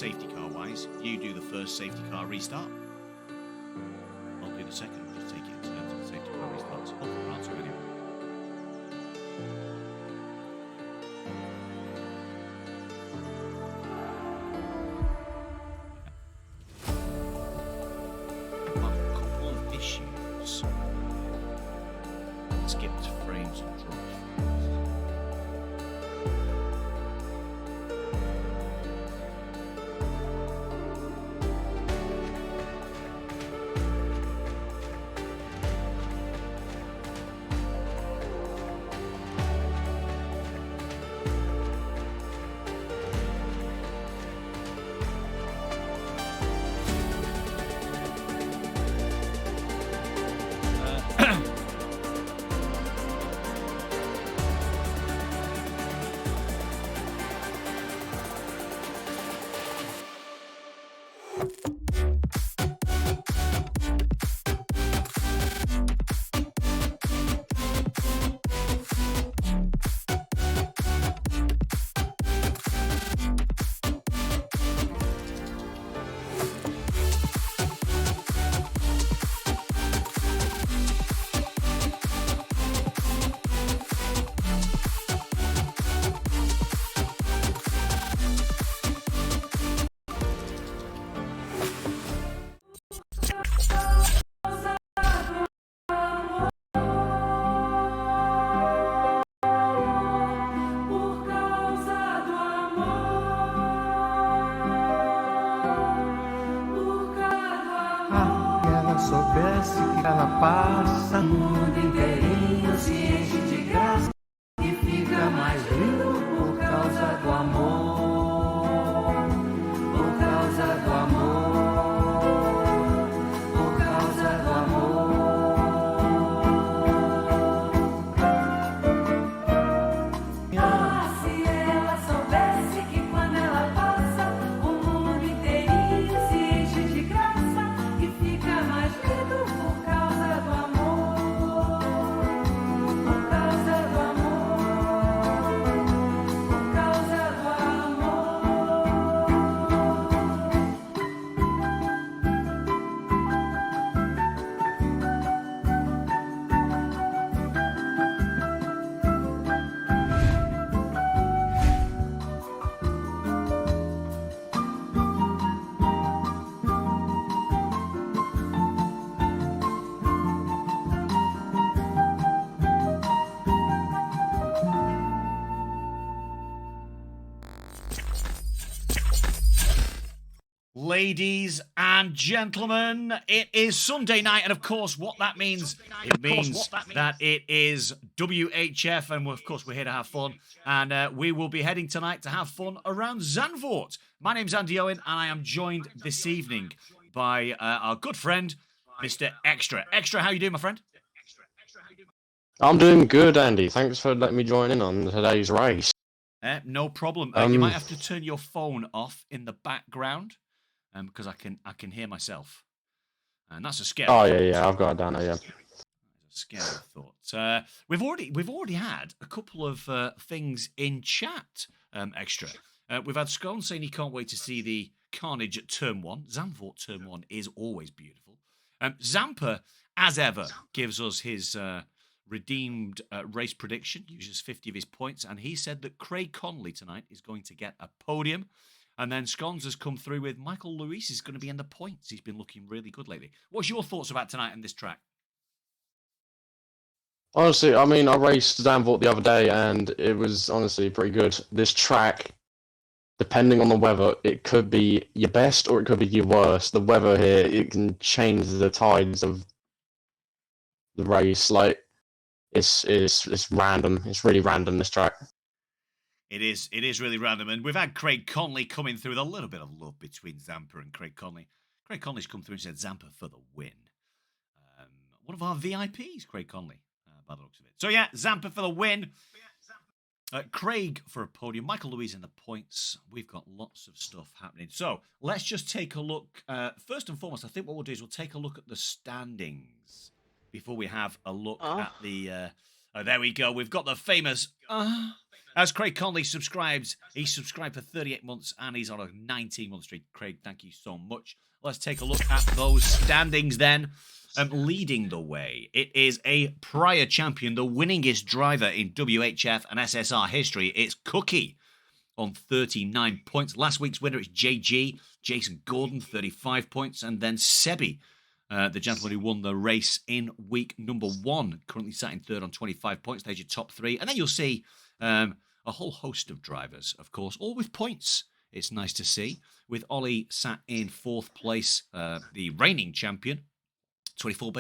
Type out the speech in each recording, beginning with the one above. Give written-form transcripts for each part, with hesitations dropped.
safety car wise. You do the first safety car restart. I'll do the second. We'll just take it in terms of the safety car restarts. Hopefully we're not too anyway. A couple of issues. Skipped frames and dropped frames. Soubesse que ela passa o mundo inteirinho se enche de graça e fica mais lindo por causa do amor, por causa do amor, por causa do amor. Ah, se ela soubesse que quando ela passa o mundo inteirinho se enche de graça e fica mais lindo por causa do amor, por causa do amor, por causa do amor. Ladies and gentlemen, it is Sunday night, and of course, what that means, that it is WHF, and of course, we're here to have fun, and we will be heading tonight to have fun around Zandvoort. My name's Andy Owen, and I am joined this evening by our good friend, Mr. Extra. Extra, how you doing, my friend? I'm doing good, Andy. Thanks for letting me join in on today's race. No problem. You might have to turn your phone off in the background. Because I can hear myself, and that's a scary. Oh yeah, I've got it down there. Yeah, that's a scary thought. We've already had a couple of things in chat. Extra. We've had Scone saying he can't wait to see the carnage at Turn 1. Zandvoort Turn 1 is always beautiful. Zampa, as ever, gives us his redeemed race prediction. Uses 50 of his points, and he said that Craig Conley tonight is going to get a podium. And then Scones has come through with Michael Lewis is going to be in the points. He's been looking really good lately. What's your thoughts about tonight and this track? honestly, I mean, I raced Zandvoort the other day, and it was honestly pretty good. This track, depending on the weather, it could be your best or it could be your worst. The weather here, it can change the tides of the race. Like, it's random. It's really random, this track. It is really random, and we've had Craig Conley coming through with a little bit of love between Zampa and Craig Conley. Craig Conley's come through and said Zampa for the win. One of our VIPs, Craig Conley, by the looks of it. So yeah, Zampa for the win. Craig for a podium. Michael Louise in the points. We've got lots of stuff happening. So let's just take a look. First and foremost, I think what we'll do is we'll take a look at the standings before we have a look at the... there we go. We've got the famous... As Craig Conley subscribes, he subscribed for 38 months and he's on a 19-month streak. Craig, thank you so much. Let's take a look at those standings then. Leading the way, it is a prior champion, the winningest driver in WHF and SSR history. It's Cookie on 39 points. Last week's winner is JG, Jason Gordon, 35 points. And then Sebi, the gentleman who won the race in week number 1, currently sat in third on 25 points. There's your top 3. And then you'll see a whole host of drivers, of course, all with points. It's nice to see. With Ollie sat in 4th place, the reigning champion. 24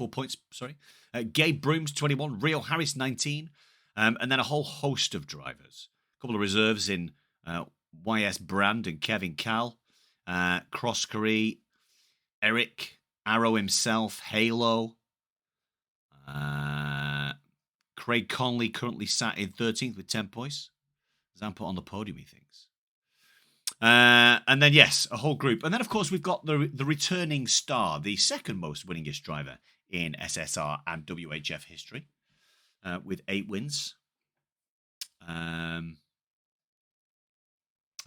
points, sorry. Gabe Brooms, 21. Rio Harris, 19. And then a whole host of drivers. A couple of reserves in YS Brand and Kevin Cal. Cross Curry, Eric, Arrow himself, Halo. Craig Conley currently sat in 13th with 10 points. Zampa on the podium, he thinks. And then, yes, a whole group. And then, of course, we've got the returning star, the second most winningest driver in SSR and WHF history, with 8 wins. I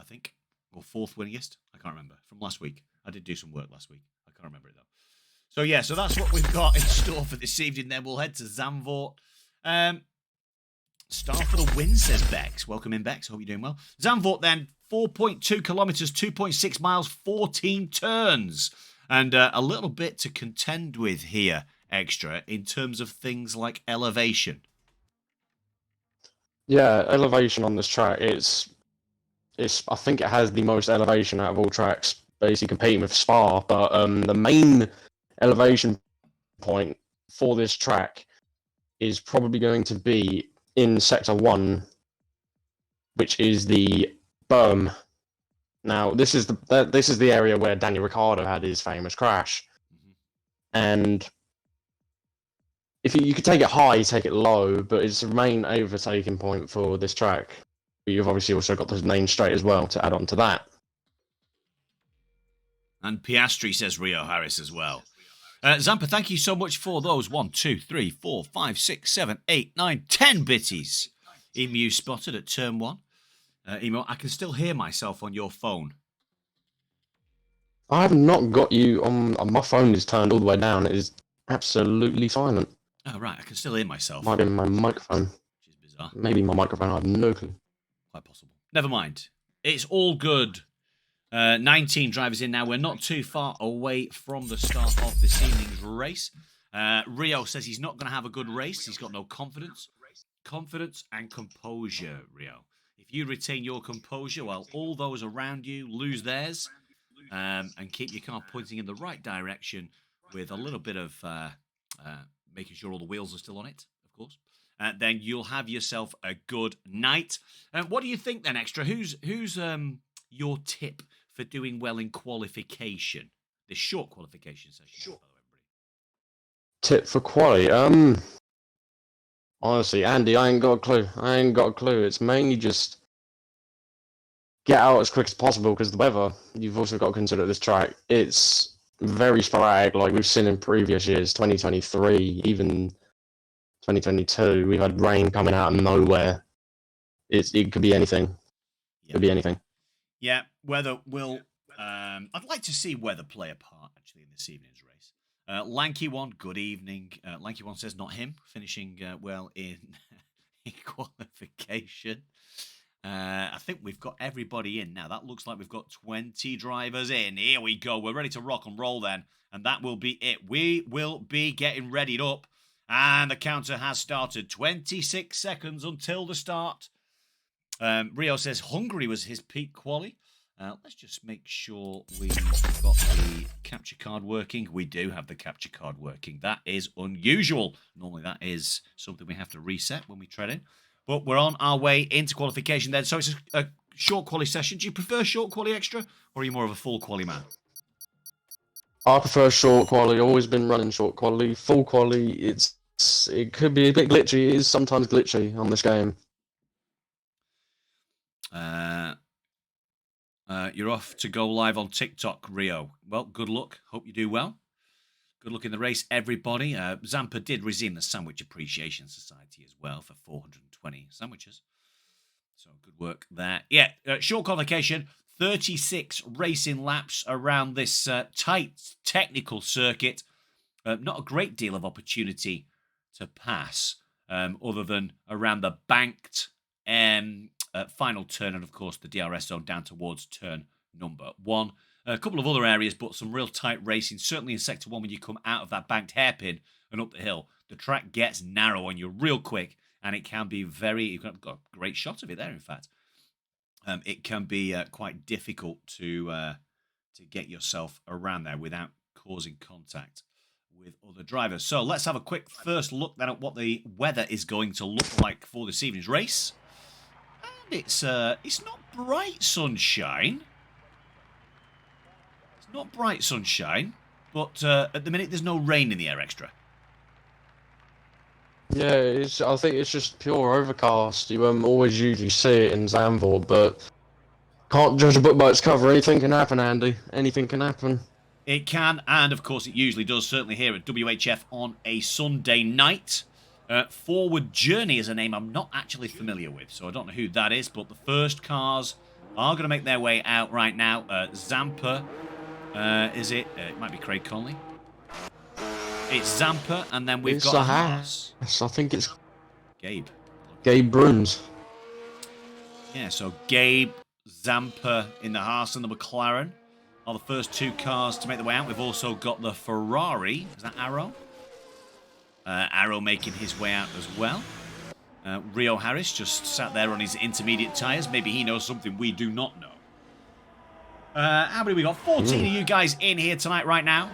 think. Or 4th winningest. I can't remember. From last week. I did do some work last week. I can't remember it, though. So, yeah, so that's what we've got in store for this evening. Then we'll head to Zandvoort. Star for the win, says Bex. Welcome in, Bex. Hope you're doing well. Zandvoort, then, 4.2 kilometres, 2.6 miles, 14 turns. And a little bit to contend with here, extra, in terms of things like elevation. Yeah, elevation on this track, it's I think it has the most elevation out of all tracks, basically competing with Spa. But the main elevation point for this track is probably going to be in Sector 1, which is the berm. Now, this is the area where Daniel Ricciardo had his famous crash. And if you could take it high, take it low, but it's the main overtaking point for this track. But you've obviously also got the main straight as well to add on to that. And Piastri says Rio Harris as well. Zampa, thank you so much for those 1, 2, 3, 4, 5, 6, 7, 8, 9, 10 bitties. Emu spotted at turn 1. Emu, I can still hear myself on your phone. I have not got you on my phone is turned all the way down. It is absolutely silent. Oh, right, I can still hear myself. Might be my microphone. Which is bizarre. Maybe my microphone, I have no clue. Quite possible. Never mind. It's all good. 19 drivers in now. We're not too far away from the start of this evening's race. Rio says he's not going to have a good race. He's got no confidence. Confidence and composure, Rio. If you retain your composure while all those around you lose theirs, and keep your car pointing in the right direction with a little bit of making sure all the wheels are still on it, of course, then you'll have yourself a good night. What do you think then, Extra? Who's your tip for doing well in qualification? This short qualification session. By the way, everybody. Tip for quali? Honestly, Andy, I ain't got a clue. It's mainly just get out as quick as possible because the weather, you've also got to consider this track. It's very sporadic, like we've seen in previous years, 2023, even 2022. We've had rain coming out of nowhere. It could be anything. Yeah. Could be anything. Yeah, weather will. I'd like to see weather play a part actually in this evening's race. Lanky One, good evening. Lanky One says not him, finishing well in qualification. I think we've got everybody in now. That looks like we've got 20 drivers in. Here we go. We're ready to rock and roll then. And that will be it. We will be getting readied up. And the counter has started. 26 seconds until the start. Rio says Hungary was his peak quali. Let's just make sure we've got the capture card working. We do have the capture card working. That is unusual. Normally that is something we have to reset when we tread in. But we're on our way into qualification then. So it's a short quali session. Do you prefer short quali extra, or are you more of a full quali man? I prefer short quali. Always been running short quali. Full quali, it could be a bit glitchy. It is sometimes glitchy on this game. You're off to go live on TikTok, Rio. Well, good luck. Hope you do well. Good luck in the race, everybody. Zampa did resume the Sandwich Appreciation Society as well for 420 sandwiches. So good work there. Yeah, short qualification, 36 racing laps around this tight technical circuit. Not a great deal of opportunity to pass, other than around the banked final turn, and of course the DRS zone down towards turn number 1. A couple of other areas, but some real tight racing. Certainly in Sector 1, when you come out of that banked hairpin and up the hill, the track gets narrow and you're real quick, and it can be you've got a great shot of it there, in fact. It can be quite difficult to get yourself around there without causing contact with other drivers. So let's have a quick first look then at what the weather is going to look like for this evening's race. And it's not bright sunshine. It's not bright sunshine, but at the minute there's no rain in the air extra. Yeah, I think it's just pure overcast. You always usually see it in Zandvoort, but can't judge a book by its cover. Anything can happen, Andy. Anything can happen. It can, and of course it usually does, certainly here at WHF on a Sunday night. Forward Journey is a name I'm not actually familiar with, so I don't know who that is, but the first cars are going to make their way out right now. Zampa, is it? It might be Craig Conley. It's Zampa, and then we've got Haas. Yes, I think it's Gabe. Gabe Bruns. Yeah, so Gabe, Zampa in the Haas and the McLaren are the first 2 cars to make their way out. We've also got the Ferrari. Is that Arrow? Arrow making his way out as well. Rio Harris just sat there on his intermediate tyres. Maybe he knows something we do not know. How many we got? 14 of you guys in here tonight right now.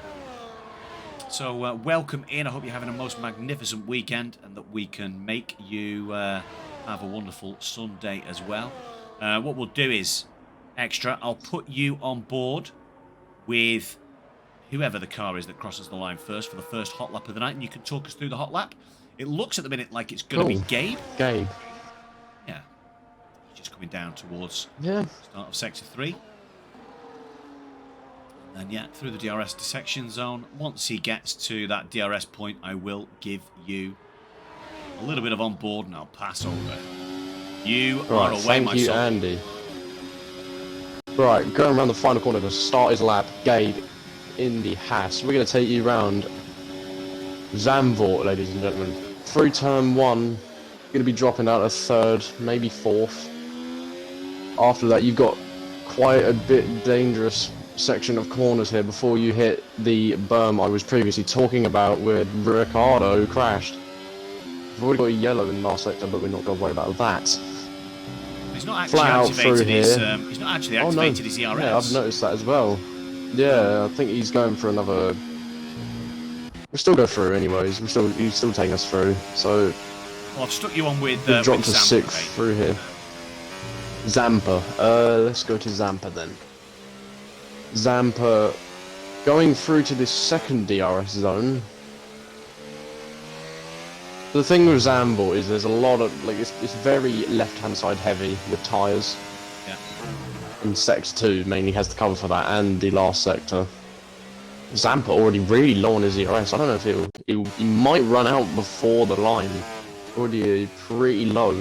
So welcome in. I hope you're having a most magnificent weekend and that we can make you have a wonderful Sunday as well. What we'll do is, Extra, I'll put you on board with whoever the car is that crosses the line first for the first hot lap of the night, and you can talk us through the hot lap. It looks at the minute like it's going to be Gabe. Gabe. Yeah. Just coming down towards the start of Sector 3. And yeah, through the DRS dissection zone. Once he gets to that DRS point, I will give you a little bit of on board and I'll pass over. You are away, thank my you, son. Andy. Right, going around the final corner to start his lap, Gabe in the Haas. We're going to take you round Zandvoort, ladies and gentlemen. Through turn 1, you're going to be dropping out a 3rd, maybe 4th. After that, you've got quite a bit dangerous section of corners here before you hit the berm I was previously talking about where Ricardo crashed. We've already got a yellow in the last sector, but we're not going to worry about that. He's not actually activated his. He's not actually activated his ERS. Yeah, I've noticed that as well. Yeah, I think he's going for another. We'll still go through anyways. He's still taking us through. So. Well, I've stuck you on with. We've dropped to Zampa, 6th through here. Zampa. Let's go to Zampa then. Zampa going through to this second DRS zone. The thing with Zandvoort is there's a lot of, like, it's very left-hand side heavy with tyres. Yeah. And Sector 2 mainly has to cover for that, and the last sector. Zampa already really low on his ERS. I don't know if he might run out before the line. Already pretty low.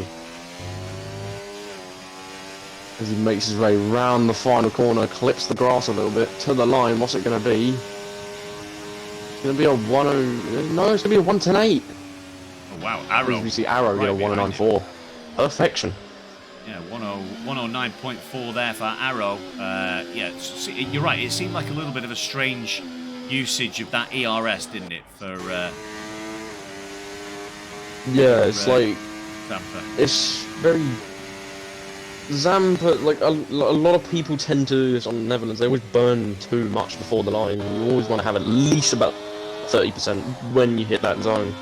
As he makes his way round the final corner, clips the grass a little bit to the line. What's it going to be? It's going to be a 10. No, it's going to be a 1:10.8. Oh wow, Arrow. As we see Arrow get a 1:09.4. Perfection. Yeah, 109.4 there for Arrow. Yeah, you're right. It seemed like a little bit of a strange usage of that ERS, didn't it? For yeah, it's like Zampa. it's very. Zampa, like a lot of people tend to do this on the Netherlands. They always burn too much before the line. You always want to have at least about 30% when you hit that zone.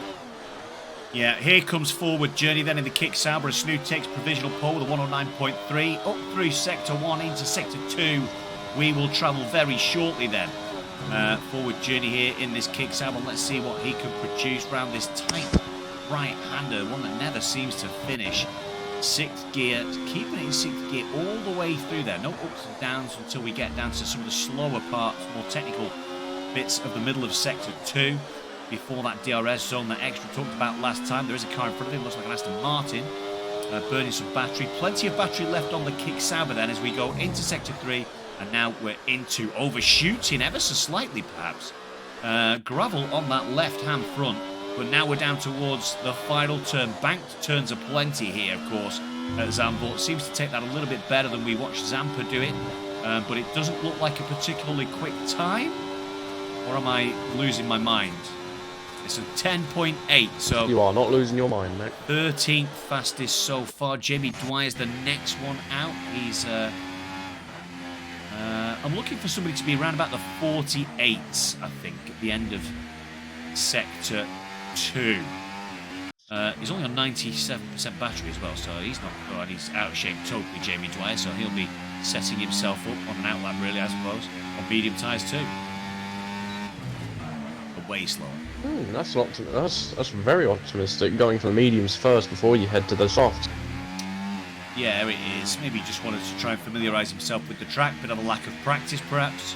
Yeah, here comes Forward Journey then in the kick Sauber as Snoot takes provisional pole with a 109.3 up through Sector 1 into Sector 2. We will travel very shortly then. Forward Journey here in this kick Sauber. Let's see what he can produce round this tight right-hander, one that never seems to finish. 6th gear, keeping it in 6th gear all the way through there. No ups and downs until we get down to some of the slower parts, more technical bits of the middle of Sector 2. Before that DRS zone that Extra talked about last time. There is a car in front of him, looks like an Aston Martin. burning some battery. Plenty of battery left on the Kick Sauber then as we go into Sector 3. And now we're into overshooting ever so slightly, perhaps. Gravel on that left-hand front. But now we're down towards the final turn. Banked turns are plenty here, of course, at Zandvoort. Seems to take that a little bit better than we watched Zampa do it. But it doesn't look like a particularly quick time. Or am I losing my mind? It's a 10.8, so... You are not losing your mind, mate. 13th fastest so far. Jamie Dwyer's the next one out. He's... I'm looking for somebody to be around about the 48s, I think, at the end of Sector 2. He's only on 97% battery as well, so he's not... Oh, and he's out of shape totally, Jamie Dwyer, so he'll be setting himself up on an outlap, really, I suppose. On medium tyres, too. But way slower. That's very optimistic, going for the mediums first before you head to the softs. Yeah, it is. Maybe he just wanted to try and familiarise himself with the track, bit of a lack of practice, perhaps.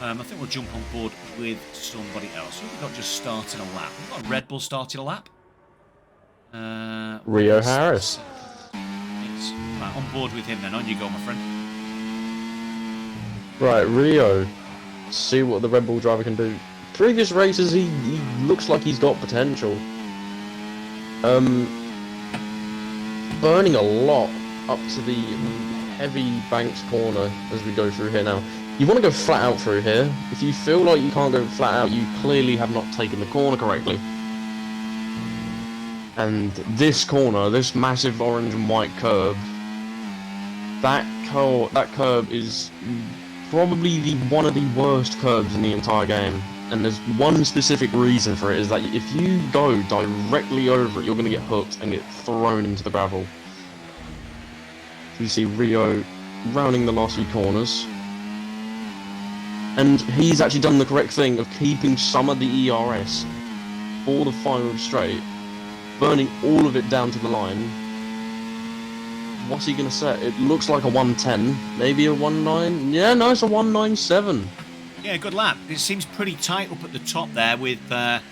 I think we'll jump on board with somebody else. Who have we got just starting a lap? We've got Red Bull starting a lap. Rio Harris. Right, on board with him then. On you go, my friend. Right, Rio. See what the Red Bull driver can do. Previous races, he looks like he's got potential. Burning a lot up to the heavy banked corner as we go through here now. You want to go flat out through here. If you feel like you can't go flat out, you clearly have not taken the corner correctly. And this corner, this massive orange and white curb, that curb is probably one of the worst curbs in the entire game. And there's one specific reason for it, is that if you go directly over it, you're going to get hooked and get thrown into the gravel. You see Rio rounding the last few corners. And he's actually done the correct thing of keeping some of the ERS for the final straight, burning all of it down to the line. What's he going to set? It looks like a 110, maybe a 19. Yeah, no, it's a 197. Yeah, good lap. It seems pretty tight up at the top there with the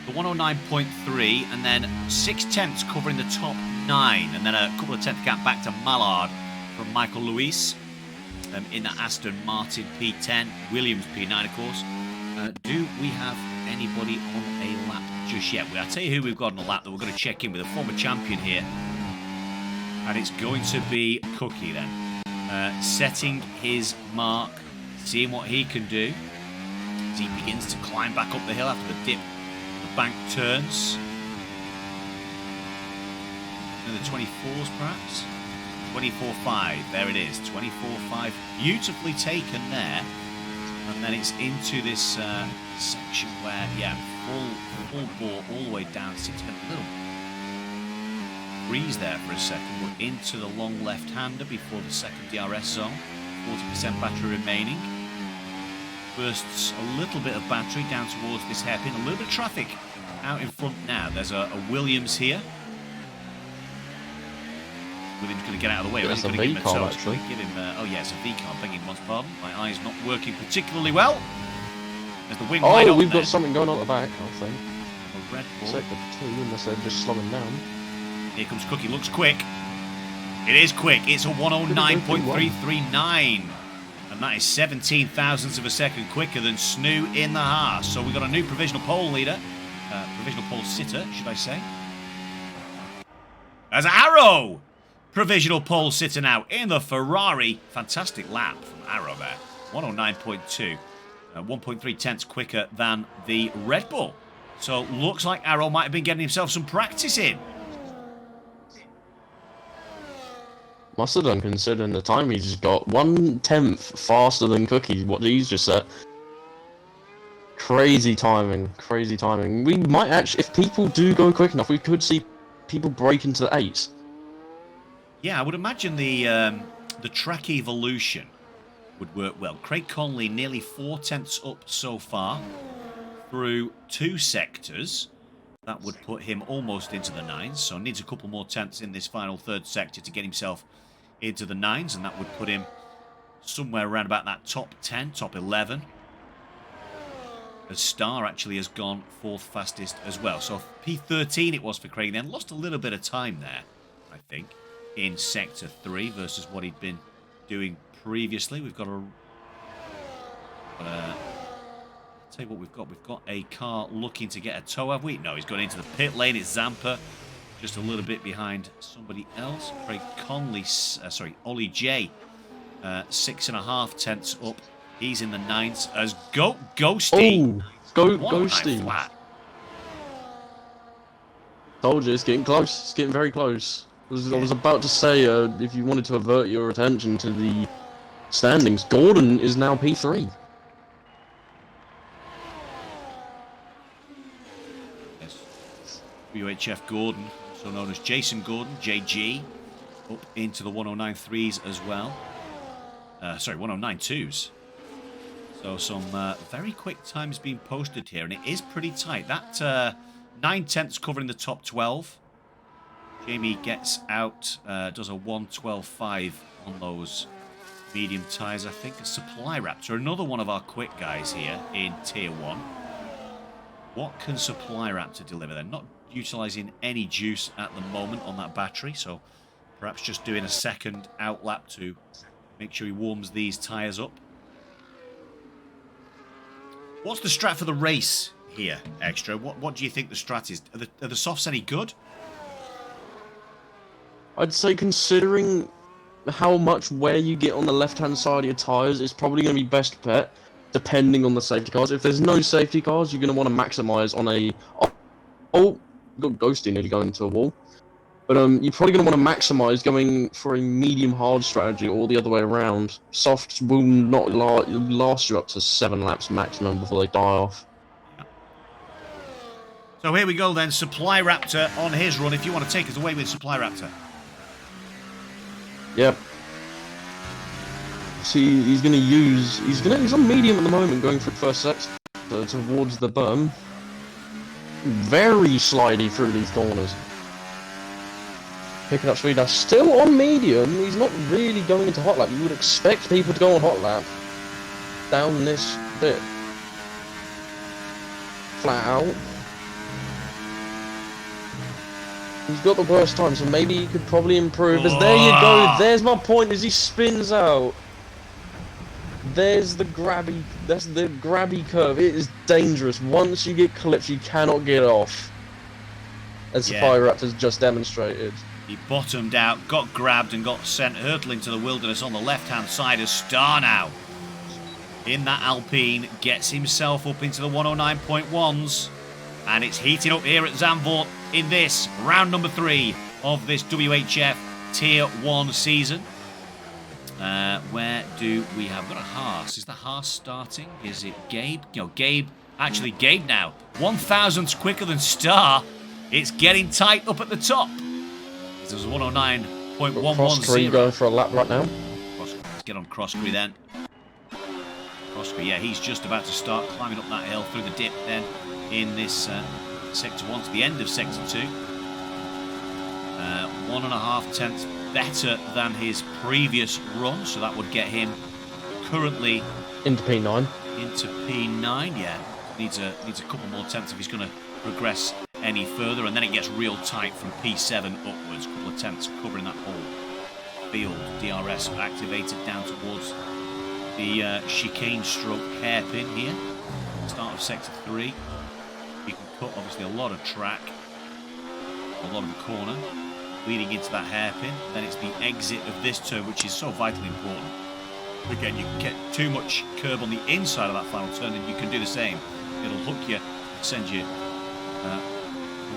109.3 and then 6 tenths covering the top 9 and then a couple of tenth gap back to Mallard from Michael Luis in the Aston Martin P10, Williams P9 of course. Do we have anybody on a lap just yet? I'll tell you who we've got on a lap that we're going to check in with, a former champion here. And it's going to be Cookie then. Setting his mark, seeing what he can do as he begins to climb back up the hill after the dip. The bank turns. And the 24s perhaps? 24.5, there it is, 24.5, beautifully taken there. And then it's into this section where, yeah, full bore all the way down. Seems to get a little breeze there for a second, but into the long left-hander before the second DRS zone. 40% battery remaining. Bursts a little bit of battery down towards this hairpin. A little bit of traffic out in front now. There's a Williams here. Williams going to get out of the way. Yeah, that's a V V-car, actually. Give him, oh yeah, it's a V-car. Begging one's pardon. My eye's not working particularly well. There's the wing wide Oh, we've there. got something going on at the back, I think. A Red Bull. Sector 2, unless they're just slowing down. Here comes Cookie. Looks quick. It is quick. It's a 109.339. And that is 17 thousandths of a second quicker than Snoo in the Haas. So we've got a new provisional pole leader. Provisional pole sitter, should I say. As Arrow! Provisional pole sitter now in the Ferrari. Fantastic lap from Arrow there. 109.2. 1.3 tenths quicker than the Red Bull. So looks like Arrow might have been getting himself some practice in. Must have done, considering the time he's just got. 1/10 faster than Cookie, what he's just set. Crazy timing, crazy timing. We might actually, if people do go quick enough, we could see people break into the 8s. Yeah, I would imagine the track evolution would work well. Craig Conley nearly 4 tenths up so far through 2 sectors. That would put him almost into the 9s, so needs a couple more tenths in this final third sector to get himself into the 9s, and that would put him somewhere around about that top 10, top 11. As Star actually has gone 4th fastest as well. So P13 it was for Craig then. Lost a little bit of time there, I think, in Sector 3 versus what he'd been doing previously. We've got a... I'll tell you what we've got. We've got a car looking to get a tow, have we? No, he's gone into the pit lane. It's Zampa, just a little bit behind somebody else. Craig Conley, Ollie J, 6.5 tenths up. He's in the 9s as Ghosty. Oh, Ghosty. Flat. Told you, it's getting close. It's getting very close. I was about to say, if you wanted to avert your attention to the standings, Gordon is now P3. Yes. WHF Gordon, also known as Jason Gordon, JG, up into the 109.3s as well. 109.2s. So some very quick times being posted here, and it is pretty tight. That 9 tenths covering the top 12. Jamie gets out, does a 1:12.5 on those medium tyres, I think. A Supply Raptor, another one of our quick guys here in Tier 1. What can Supply Raptor deliver then? Not utilising any juice at the moment on that battery, so perhaps just doing a second outlap to make sure he warms these tyres up. What's the strat for the race here, Extra? What do you think the strat is? Are the softs any good? I'd say considering how much wear you get on the left-hand side of your tyres, it's probably going to be best bet, depending on the safety cars. If there's no safety cars, you're going to want to maximise on a... Oh, got Ghosty nearly going into a wall. But you're probably going to want to maximise going for a medium-hard strategy or the other way around. Softs will not last you up to 7 laps maximum before they die off. So here we go then, Supply Raptor on his run. If you want to take us away with Supply Raptor. Yep. See, he's going to use... He's on medium at the moment, going through first sector towards the berm. Very slidey through these corners. Picking up speed now, still on medium. He's not really going into hot lap. You would expect people to go on hot lap down this bit. Flat out. He's got the worst time, so maybe he could probably improve. As there you go. There's my point as he spins out. There's the grabby. That's the grabby curve. It is dangerous. Once you get clipped, you cannot get off. As the Fire Raptor's just demonstrated. He bottomed out, got grabbed and got sent hurtling to the wilderness on the left-hand side as Star now. In that Alpine, gets himself up into the 109.1s. And it's heating up here at Zandvoort in this round number 3 of this WHF Tier 1 season. Where do we have? We've got a Haas. Is the Haas starting? Is it Gabe? No, Gabe. Actually, Gabe now. 1,000ths quicker than Star. It's getting tight up at the top. There's a 109.110. Crosscree going for a lap right now. Let's get on Crosscree then. Crosscree, yeah, he's just about to start climbing up that hill through the dip then in this Sector 1 to the end of Sector 2. 1.5 tenths better than his previous run, so that would get him currently into P9. Into P9, yeah. Needs a couple more tenths if he's going to progress any further, and then it gets real tight from P7 upwards. A couple of tenths covering that whole field. DRS activated down towards the chicane stroke hairpin here. Start of Sector 3. You can cut obviously a lot of track, a lot of the corner, leading into that hairpin. Then it's the exit of this turn, which is so vitally important. Again, you can get too much curb on the inside of that final turn, and you can do the same. It'll hook you, send you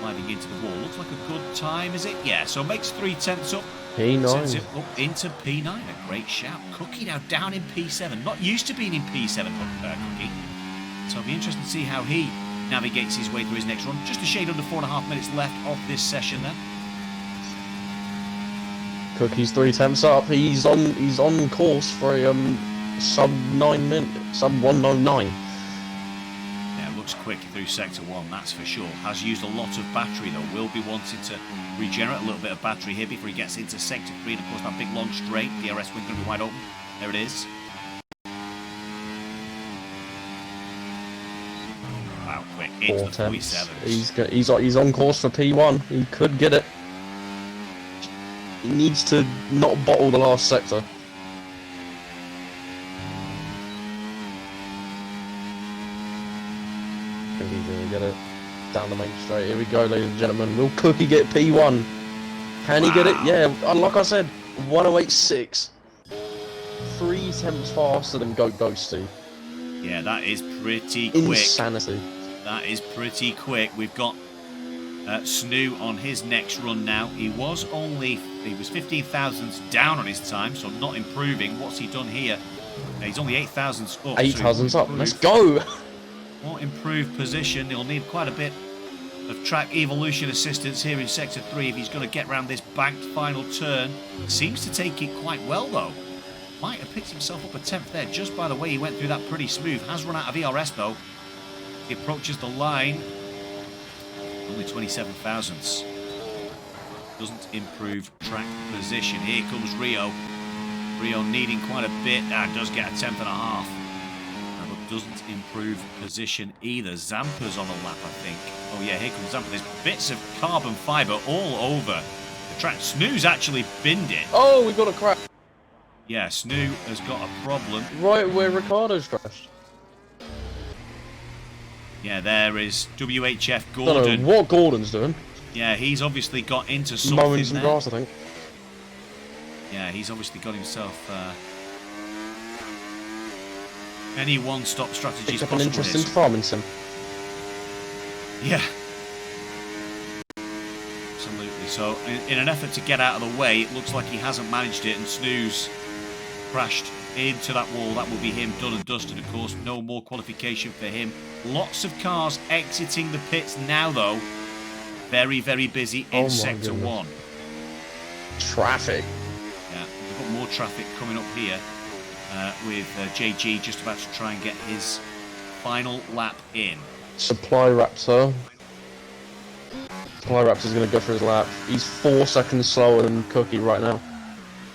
gliding into the wall. Looks like a good time, is it? Yeah, so makes 3 tenths up. P9. Sends it up into P9. A great shout. Cookie now down in P7. Not used to being in P7, Cookie. So it'll be interesting to see how he navigates his way through his next run. Just a shade under 4.5 minutes left of this session then. Cookie's 3 tenths up. He's on course for a sub 9 minute, sub 109. Yeah, looks quick through Sector 1, that's for sure. Has used a lot of battery though. Will be wanting to regenerate a little bit of battery here before he gets into Sector 3. And of course that big long straight, the DRS wing going to be wide open. There it is. Wow, quick into the 47s. He's on course for P1. He could get it. He needs to not bottle the last sector. He's gonna get it down the main straight. Here we go, ladies and gentlemen. Will Cookie get P1? Can he get it? Yeah, like I said, 108.6. 3 tenths faster than Ghosty. Yeah, that is pretty quick. Insanity. That is pretty quick. We've got Snoo on his next run now. He was 15 thousandths down on his time, so not improving. What's he done here? He's only 8 thousandths up. 8 thousandths up. Let's go. More improved position. He'll need quite a bit of track evolution assistance here in Sector 3 if he's going to get around this banked final turn. Seems to take it quite well, though. Might have picked himself up a 10th there just by the way he went through that pretty smooth. Has run out of ERS, though. He approaches the line. Only 27 thousandths. Doesn't improve track position. Here comes Rio. Rio needing quite a bit. Does get a 10th and a half. But doesn't improve position either. Zampa's on a lap, I think. Oh yeah, here comes Zampa. There's bits of carbon fibre all over the track. Snoo's actually binned it. Oh, we got a crash. Yeah, Snoo has got a problem. Right where Ricardo's crashed. Yeah, there is WHF I don't Gordon. know what Gordon's doing. Yeah, he's obviously got into something Mowing some there. grass, I think. Yeah, he's obviously got himself any one-stop strategies Picked up possible. an interesting here. farming sim. Yeah. Absolutely. So, in an effort to get out of the way, it looks like he hasn't managed it, and Snoo's crashed into that wall. That will be him done and dusted, of course. No more qualification for him. Lots of cars exiting the pits now, though. Very, very busy in Sector 1. Traffic. Yeah, we've got more traffic coming up here with JG just about to try and get his final lap in. Supply Raptor. Supply Raptor's going to go for his lap. He's 4 seconds slower than Cookie right now.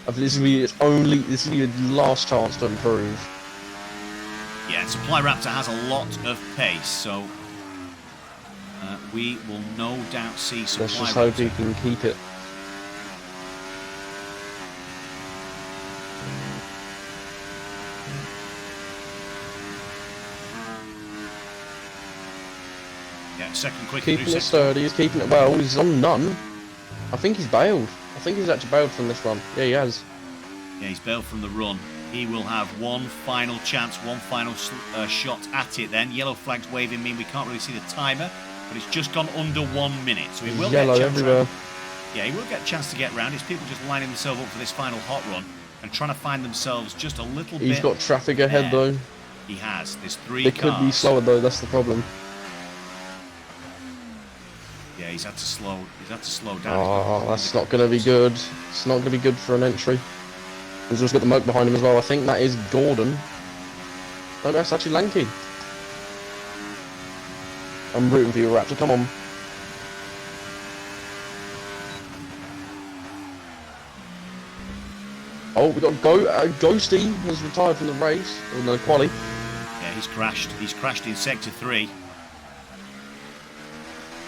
I think this will be his last chance to improve. Yeah, Supply Raptor has a lot of pace, so we will no doubt see Supply Let's just Raptor. hope he can keep it. Yeah, second quick. Keeping it sturdy, he's keeping it well. He's on none. I think he's bailed. I think he's actually bailed from this run. Yeah, he has. Yeah, he's bailed from the run. He will have one final chance, one final shot at it then. Yellow flags waving mean we can't really see the timer, but it's just gone under 1 minute. So he will Yellow get a chance everywhere. Yeah, he will get a chance to get round. It's people just lining themselves up for this final hot run and trying to find themselves just a little bit. He's got traffic ahead there. though. He has. There's 3 They cars. could be slower though, that's the problem. Yeah, he's had to slow down. Oh, that's not going to be good. It's not going to be good for an entry. He's just got the moat behind him as well. I think that is Gordon. No, that's actually Lanky. I'm rooting for you, Raptor. Come on. Oh, we got Ghosty has retired from the race. Or no, quali. Yeah, he's crashed. He's crashed in Sector 3.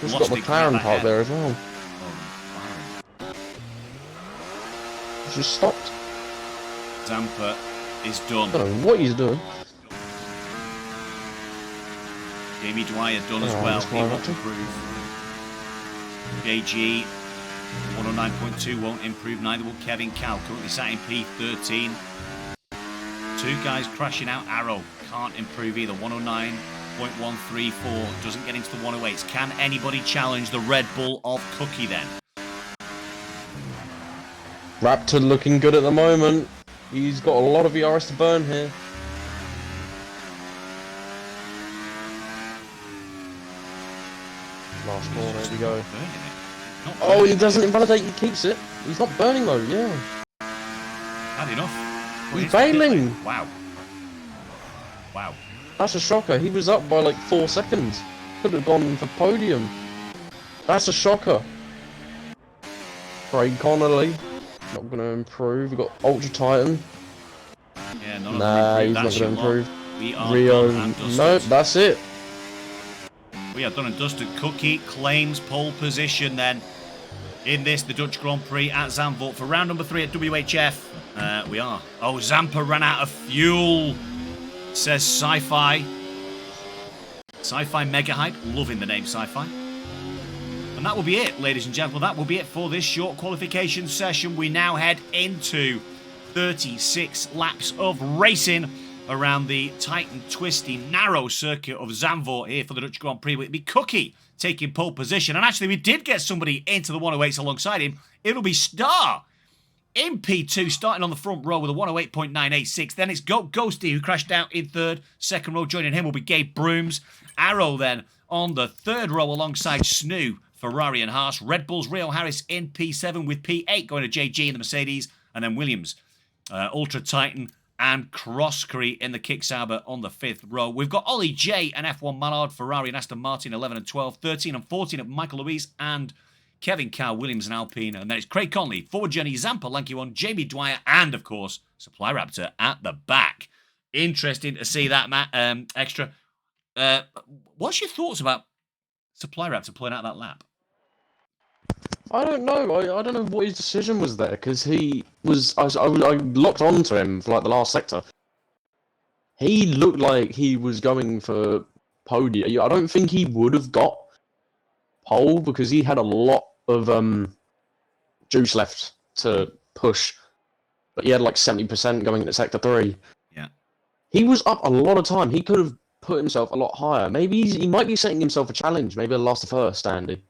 He's Lost got the McLaren grip part ahead. there as well. Oh, He's just stopped. Zampa is done. I don't know what he's doing. Jamie Dwyer done as Oh, well. that's He why won't Raptor. improve. JG 109.2 won't improve. Neither will Kevin Cal. Currently sat in P13. 2 guys crashing out. Arrow can't improve either. 109.134 doesn't get into the 108s. Can anybody challenge the Red Bull of Cookie then? Raptor looking good at the moment. He's got a lot of ERS to burn here. Last corner, there we go. Burning it. Not Oh, burning he it. doesn't invalidate, he keeps it. He's not burning though, yeah. Had enough. He's It's a bit bailing. late. Wow. Wow. That's a shocker. He was up by like 4 seconds. Could have gone for podium. That's a shocker. Craig Connolly. Not going to improve. We've got Ultra Titan. Yeah, none Nah, of he's them not going to improve. We are Rio, done and dusted. no, that's it. We are done and dusted. Cookie claims pole position then. in this, the Dutch Grand Prix at Zandvoort for round number 3 at WHF. We are. Oh, Zampa ran out of fuel, says Sci-Fi. Sci-Fi Mega Hype, loving the name Sci-Fi. And that will be it, ladies and gentlemen. That will be it for this short qualification session. We now head into 36 laps of racing around the tight and twisty, narrow circuit of Zandvoort here for the Dutch Grand Prix. It'll be Cookie taking pole position. And actually, we did get somebody into the 108s alongside him. It'll be Star in P2, starting on the front row with a 108.986. Then it's Ghosty, who crashed out in third. Second row, joining him will be Gabe Brooms. Arrow then on the third row alongside Snoo, Ferrari and Haas. Red Bull's Rio Harris in P7 with P8 going to JG in the Mercedes. And then Williams, Ultra Titan and Croskery in the Kicksauber on the 5th row. We've got Ollie J and F1 Mallard, Ferrari and Aston Martin 11 and 12, 13 and 14 at Michael Louise and Kevin Cow, Williams and Alpine. And then it's Craig Conley, Forward Journey, Zampa, Lanky One, Jamie Dwyer, and of course, Supply Raptor at the back. Interesting to see that, Matt. Extra. What's your thoughts about Supply Raptor pulling out that lap? I don't know. I don't know what his decision was there, because he was. I locked onto him for like the last sector. He looked like he was going for podium. I don't think he would have got pole because he had a lot of juice left to push, but he had like 70% going into sector 3. Yeah, he was up a lot of time. He could have put himself a lot higher. Maybe he might be setting himself a challenge. Maybe he'll last the first, Andy.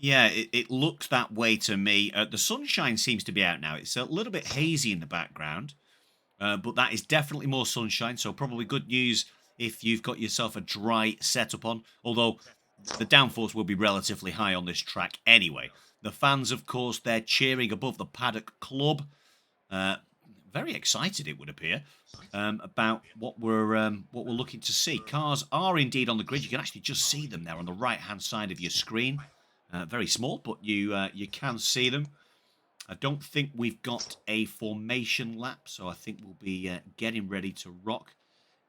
Yeah, it looks that way to me. The sunshine seems to be out now. It's a little bit hazy in the background, but that is definitely more sunshine, so probably good news if you've got yourself a dry setup on, although the downforce will be relatively high on this track anyway. The fans, of course, they're cheering above the paddock club. Very excited, it would appear, about what we're looking to see. Cars are indeed on the grid. You can actually just see them there on the right-hand side of your screen. Very small, but you can see them. I don't think we've got a formation lap, so I think we'll be getting ready to rock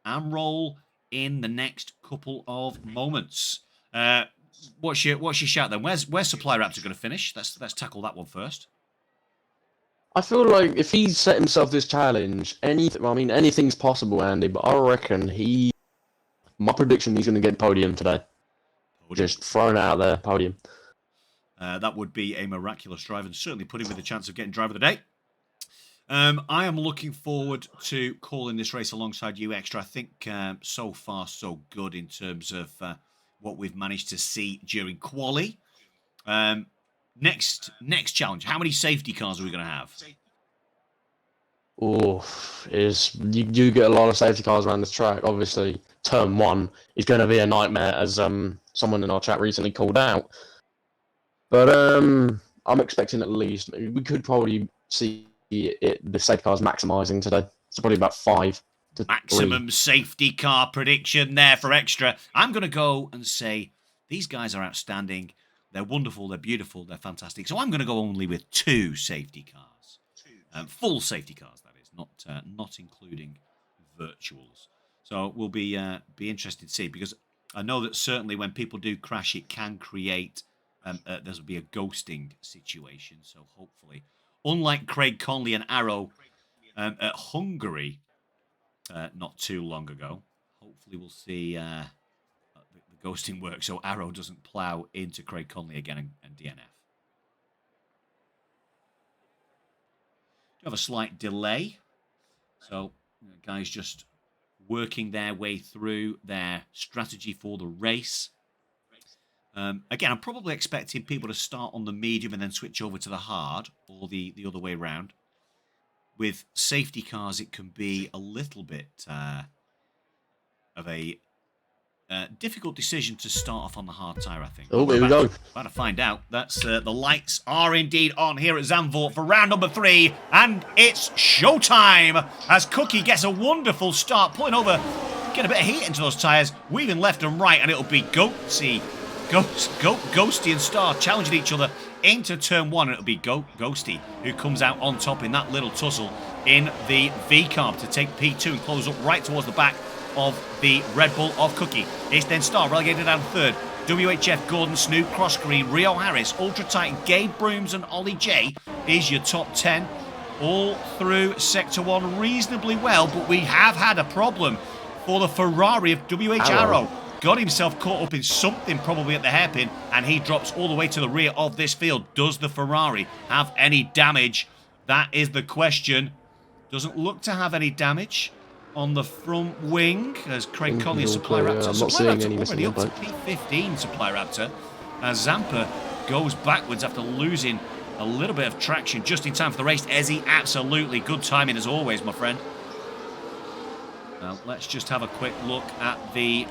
and roll in the next couple of moments. What's your shout then? Where's Supply Raptor going to finish? Let's tackle that one first. I feel like if he set himself this challenge, anything's possible, Andy. But I reckon my prediction, he's going to get podium today. Just throwing it out there, podium. That would be a miraculous drive and certainly put him with a chance of getting driver of the day. I am looking forward to calling this race alongside you, Extra. I think so far so good in terms of what we've managed to see during quali. Next challenge. How many safety cars are we going to have? You get a lot of safety cars around this track. Obviously, turn 1 is going to be a nightmare, as someone in our chat recently called out. But I'm expecting at least, we could probably see the safety cars maximising today. So probably about 5 to Maximum 3. safety car prediction there for Extra. I'm going to go and say these guys are outstanding. They're wonderful, they're beautiful, they're fantastic. So I'm going to go only with 2 safety cars. Full safety cars, that is, not including virtuals. So we'll be interested to see, because I know that certainly when people do crash, it can create... there'll be a ghosting situation, so hopefully, unlike Craig Conley and Arrow at Hungary not too long ago, hopefully we'll see the ghosting work so Arrow doesn't plough into Craig Conley again and DNF. We have a slight delay, so guys just working their way through their strategy for the race. Again, I'm probably expecting people to start on the medium and then switch over to the hard, or the other way around. With safety cars, it can be a little bit of a difficult decision to start off on the hard tyre, I think. Oh, here we go. About to find out. That's the lights are indeed on here at Zandvoort for round number 3, and it's showtime as Cookie gets a wonderful start, pulling over, getting a bit of heat into those tyres, weaving left and right, and it'll be Ghosty and Star challenging each other into turn 1, and it'll be Ghosty who comes out on top in that little tussle in the V-carb to take P2 and close up right towards the back of the Red Bull of Cookie. It's then Star relegated down third. WHF Gordon, Snoop, Cross Green, Rio Harris, Ultra Titan, Gabe Brooms and Ollie J is your top 10. All through Sector 1 reasonably well, but we have had a problem for the Ferrari of WH Arrow. Got himself caught up in something probably at the hairpin, and he drops all the way to the rear of this field. Does the Ferrari have any damage? That is the question. Doesn't look to have any damage on the front wing as Craig Conley and Supply Raptor. I'm not seeing any already up to missing P15, Supply Raptor. As Zampa goes backwards after losing a little bit of traction just in time for the race. Ezzy, absolutely good timing as always, my friend. Now, let's just have a quick look at the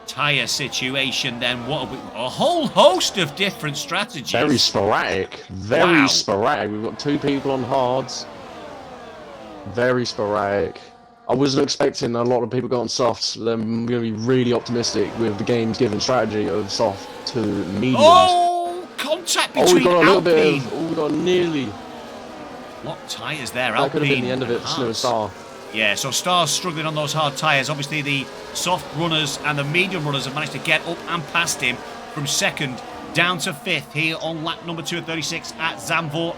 tyre situation then. What have we, a whole host of different strategies. Very sporadic. Very sporadic. We've got 2 people on hards. Very sporadic. I wasn't expecting a lot of people going softs. I'm going to be really optimistic with the game's given strategy of soft to mediums. Oh, contact between we got a little Alpine. bit of, we got nearly. Locked tyres there. That could have been the end of it and for Snow Haas. Star. Yeah, so Star's struggling on those hard tyres. Obviously, the soft runners and the medium runners have managed to get up and past him from 2nd down to 5th here on lap number 2 at 36 at Zandvoort.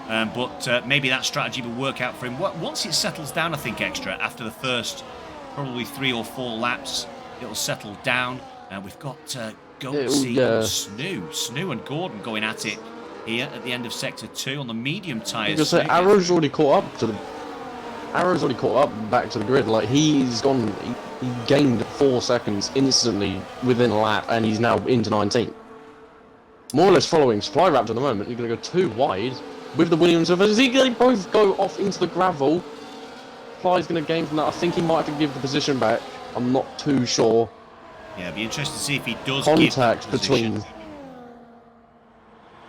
But maybe that strategy will work out for him. Once it settles down, I think, Extra, after the first probably 3 or 4 laps, it'll settle down. We've got Goatsy, Snoo and Gordon going at it here at the end of Sector 2 on the medium tyres. Because Arrow's already caught up to the... Arrow's already caught up back to the grid. Like, he's gone... He gained 4 seconds instantly within a lap, and he's now into 19th. More or less following Supply Raptor at the moment. He's going to go 2 wide with the Williams. Is he going to both go off into the gravel? Supply's going to gain from that. I think he might have to give the position back. I'm not too sure. Yeah, it'd be interesting to see if he does Contact give the position. between...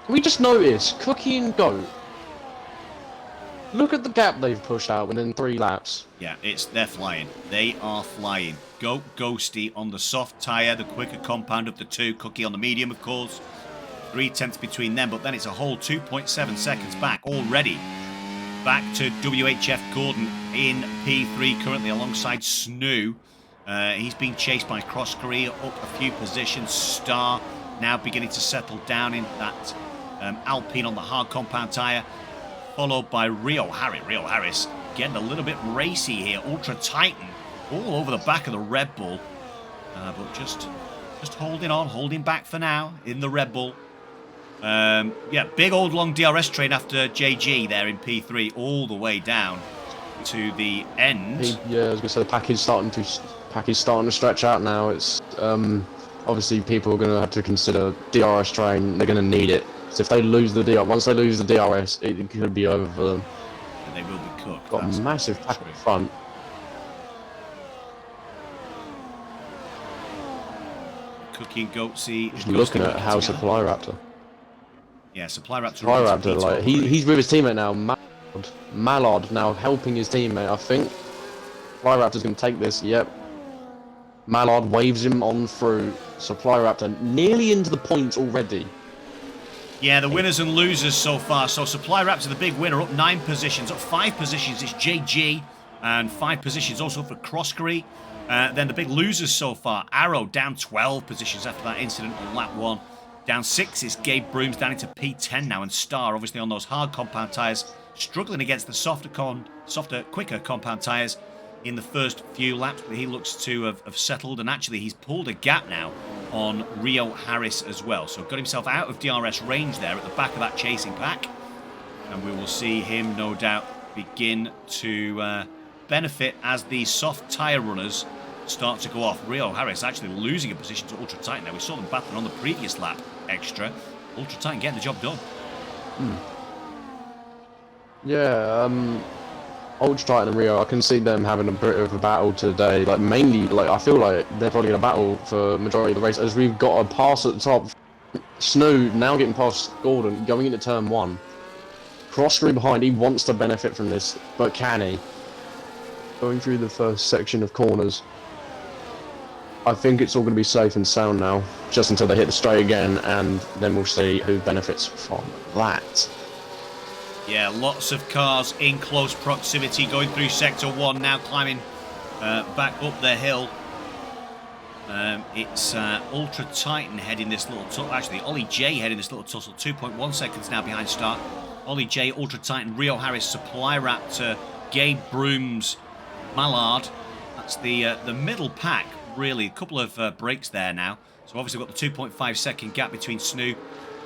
Can we just notice, Cookie and Goat, look at the gap they've pushed out within 3 laps. Yeah, they're flying. They are flying. Ghosty on the soft tyre, the quicker compound of the 2. Cookie on the medium, of course. 3/10 between them, but then it's a whole 2.7 seconds back already. Back to WHF Gordon in P3 currently alongside Snoo. He's being chased by Cross Korea up a few positions. Star now beginning to settle down in that Alpine on the hard compound tyre. Followed by Rio Harris getting a little bit racy here. Ultra Titan all over the back of the Red Bull. But just holding on, holding back for now in the Red Bull. Yeah, big old long DRS train after JG there in P3 all the way down to the end. Yeah, I was going to say the package starting to stretch out now. It's obviously people are going to have to consider DRS train. They're going to need it. So if they lose the DRS, once they lose the DRS, it could be over for them. And they will be cooked. Got a massive pack in front. Cookie and Goatsy. Just looking at how Supply Raptor. Yeah, Supply Raptor. Supply Raptor, like he's with his teammate now. Mallard now helping his teammate. I think Supply Raptor's going to take this. Yep. Mallard waves him on through. Supply Raptor nearly into the points already. Yeah, the winners and losers so far. So Supply Raptor, the big winner, up 9 positions. Up 5 positions is JG. And 5 positions also for Croskery. Then the big losers so far. Arrow down 12 positions after that incident on lap 1. Down 6 is Gabe Brooms down into P10 now. And Star, obviously on those hard compound tyres, struggling against the softer, quicker compound tyres in the first few laps. But he looks to have settled. And actually, he's pulled a gap now on Rio Harris as well. So got himself out of DRS range there at the back of that chasing pack. And we will see him, no doubt, begin to benefit as the soft tyre runners start to go off. Rio Harris actually losing a position to Ultra Titan. Now, we saw them battling on the previous lap extra. Ultra Titan getting the job done. Yeah, Ultra Titan and Rio, I can see them having a bit of a battle today. Like, mainly, like, I feel like they're probably going to battle for majority of the race, as we've got a pass at the top. Snoo now getting past Gordon, going into turn 1. Croskery behind, he wants to benefit from this, but can he? Going through the first section of corners. I think it's all going to be safe and sound now, just until they hit the straight again, and then we'll see who benefits from that. Yeah, lots of cars in close proximity going through Sector 1 now, climbing back up the hill. It's Ultra Titan heading this little tussle. Actually, Ollie J heading this little tussle. 2.1 seconds now behind start. Ollie J, Ultra Titan, Rio Harris, Supply Raptor, Gabe Brooms, Mallard. That's the middle pack, really. A couple of breaks there now. So obviously we've got the 2.5 second gap between Snoo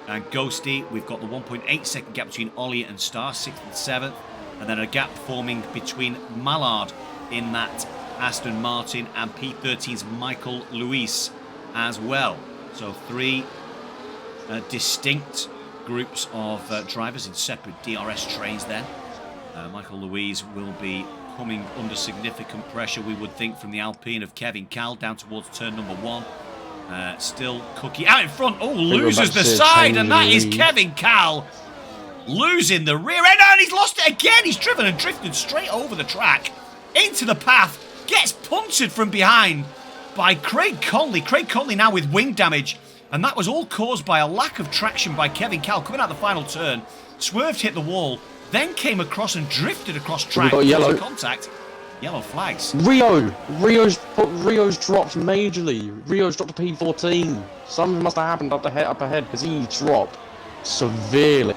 and Ghosty. We've got the 1.8 second gap between Ollie and Star, 6th and 7th. And then a gap forming between Mallard in that Aston Martin and P13's Michael Luis as well. So 3 distinct groups of drivers in separate DRS trains then. Michael Louise will be coming under significant pressure, we would think, from the Alpine of Kevin Cal down towards turn number 1. Still Cookie out in front. Oh, loses the side, and that is Kevin Cal losing the rear end. And he's lost it again. He's driven and drifted straight over the track into the path. Gets punted from behind by Craig Conley. Craig Conley now with wing damage. And that was all caused by a lack of traction by Kevin Cal coming out the final turn. Swerved, hit the wall, then came across and drifted across track. Got yellow contact. Yellow flags. Rio's dropped majorly. Rio's dropped to P14. Something must have happened up ahead because he dropped severely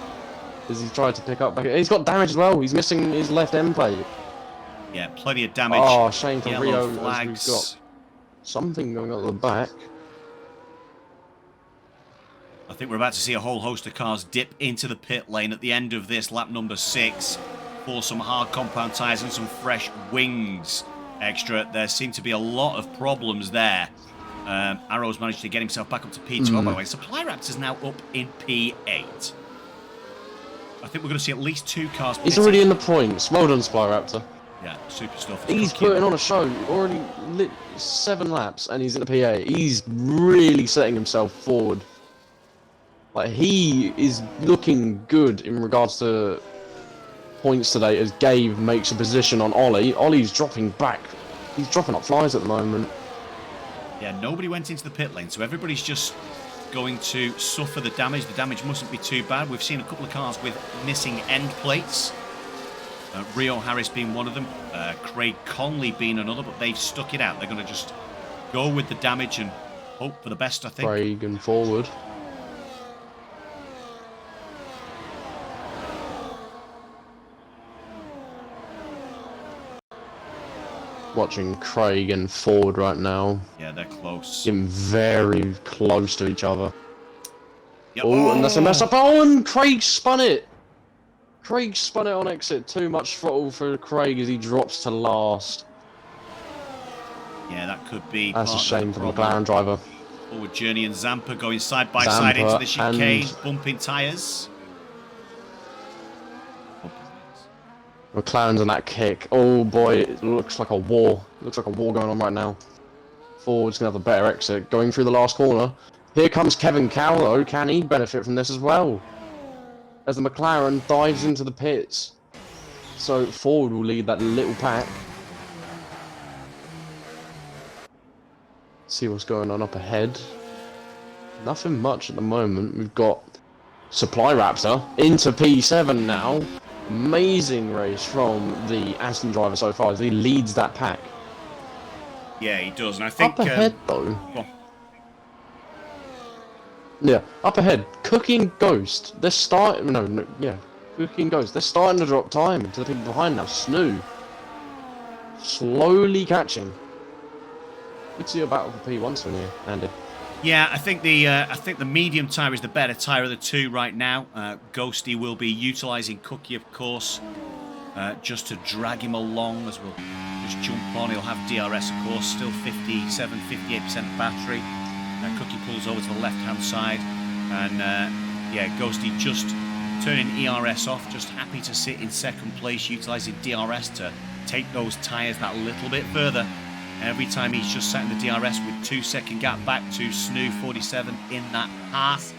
as he tried to pick up back. He's got damage as well. He's missing his left end plate. Yeah, plenty of damage. Oh, shame for Yellow Rio. Flags. As we've got something going on at the back. I think we're about to see a whole host of cars dip into the pit lane at the end of this lap number 6 for some hard compound tyres and some fresh wings extra. There seem to be a lot of problems there. Arrow's managed to get himself back up to P12, by the way. Supply Raptor's now up in P8. I think we're going to see at least 2 cars. He's already in the points. Well done, Spy Raptor. Yeah, super stuff. He's putting on a show. Already lit 7 laps and he's in the P8. He's really setting himself forward. Like, he is looking good in regards to points today as Gabe makes a position on Ollie. Ollie's dropping back. He's dropping up flies at the moment. Yeah, nobody went into the pit lane, so everybody's just going to suffer the damage. The damage mustn't be too bad. We've seen a couple of cars with missing end plates. Rio Harris being one of them. Craig Conley being another, but they've stuck it out. They're going to just go with the damage and hope for the best, I think. Craig and forward. Watching Craig and forward right now. Yeah, they're close. Getting very close to each other. Yep. Oh, and that's a mess up. Oh, and Craig spun it. Craig spun it on exit. Too much throttle for Craig as he drops to last. Yeah, that could be. That's a shame for the McLaren driver. Forward Journey and Zampa going side by side into the chicane, bumping tyres. McLaren's on that kick. Oh boy, it looks like a war. It looks like a war going on right now. Ford's going to have a better exit. Going through the last corner. Here comes Kevin Cal, though. Can he benefit from this as well? As the McLaren dives into the pits. So Ford will lead that little pack. See what's going on up ahead. Nothing much at the moment. We've got Supply Raptor into P7 now. Amazing race from the Aston driver so far as he leads that pack. Yeah, he does, and I think up ahead though. Yeah, up ahead. Cookie and Ghost. They're starting. No, yeah. Cookie and Ghost. They're starting to drop time to the people behind now. Snoo. Slowly catching. Good to see a battle for P1 soon here, Andy. Yeah, I think the medium tyre is the better tyre of the two right now. Ghosty will be utilising Cookie, of course, just to drag him along as we'll just jump on. He'll have DRS, of course, still 57, 58% battery. Cookie pulls over to the left-hand side, and yeah, Ghosty just turning ERS off, just happy to sit in second place, utilising DRS to take those tyres that little bit further. Every time he's just sat in the DRS with 2-second gap back to Snoo 47 in that pass.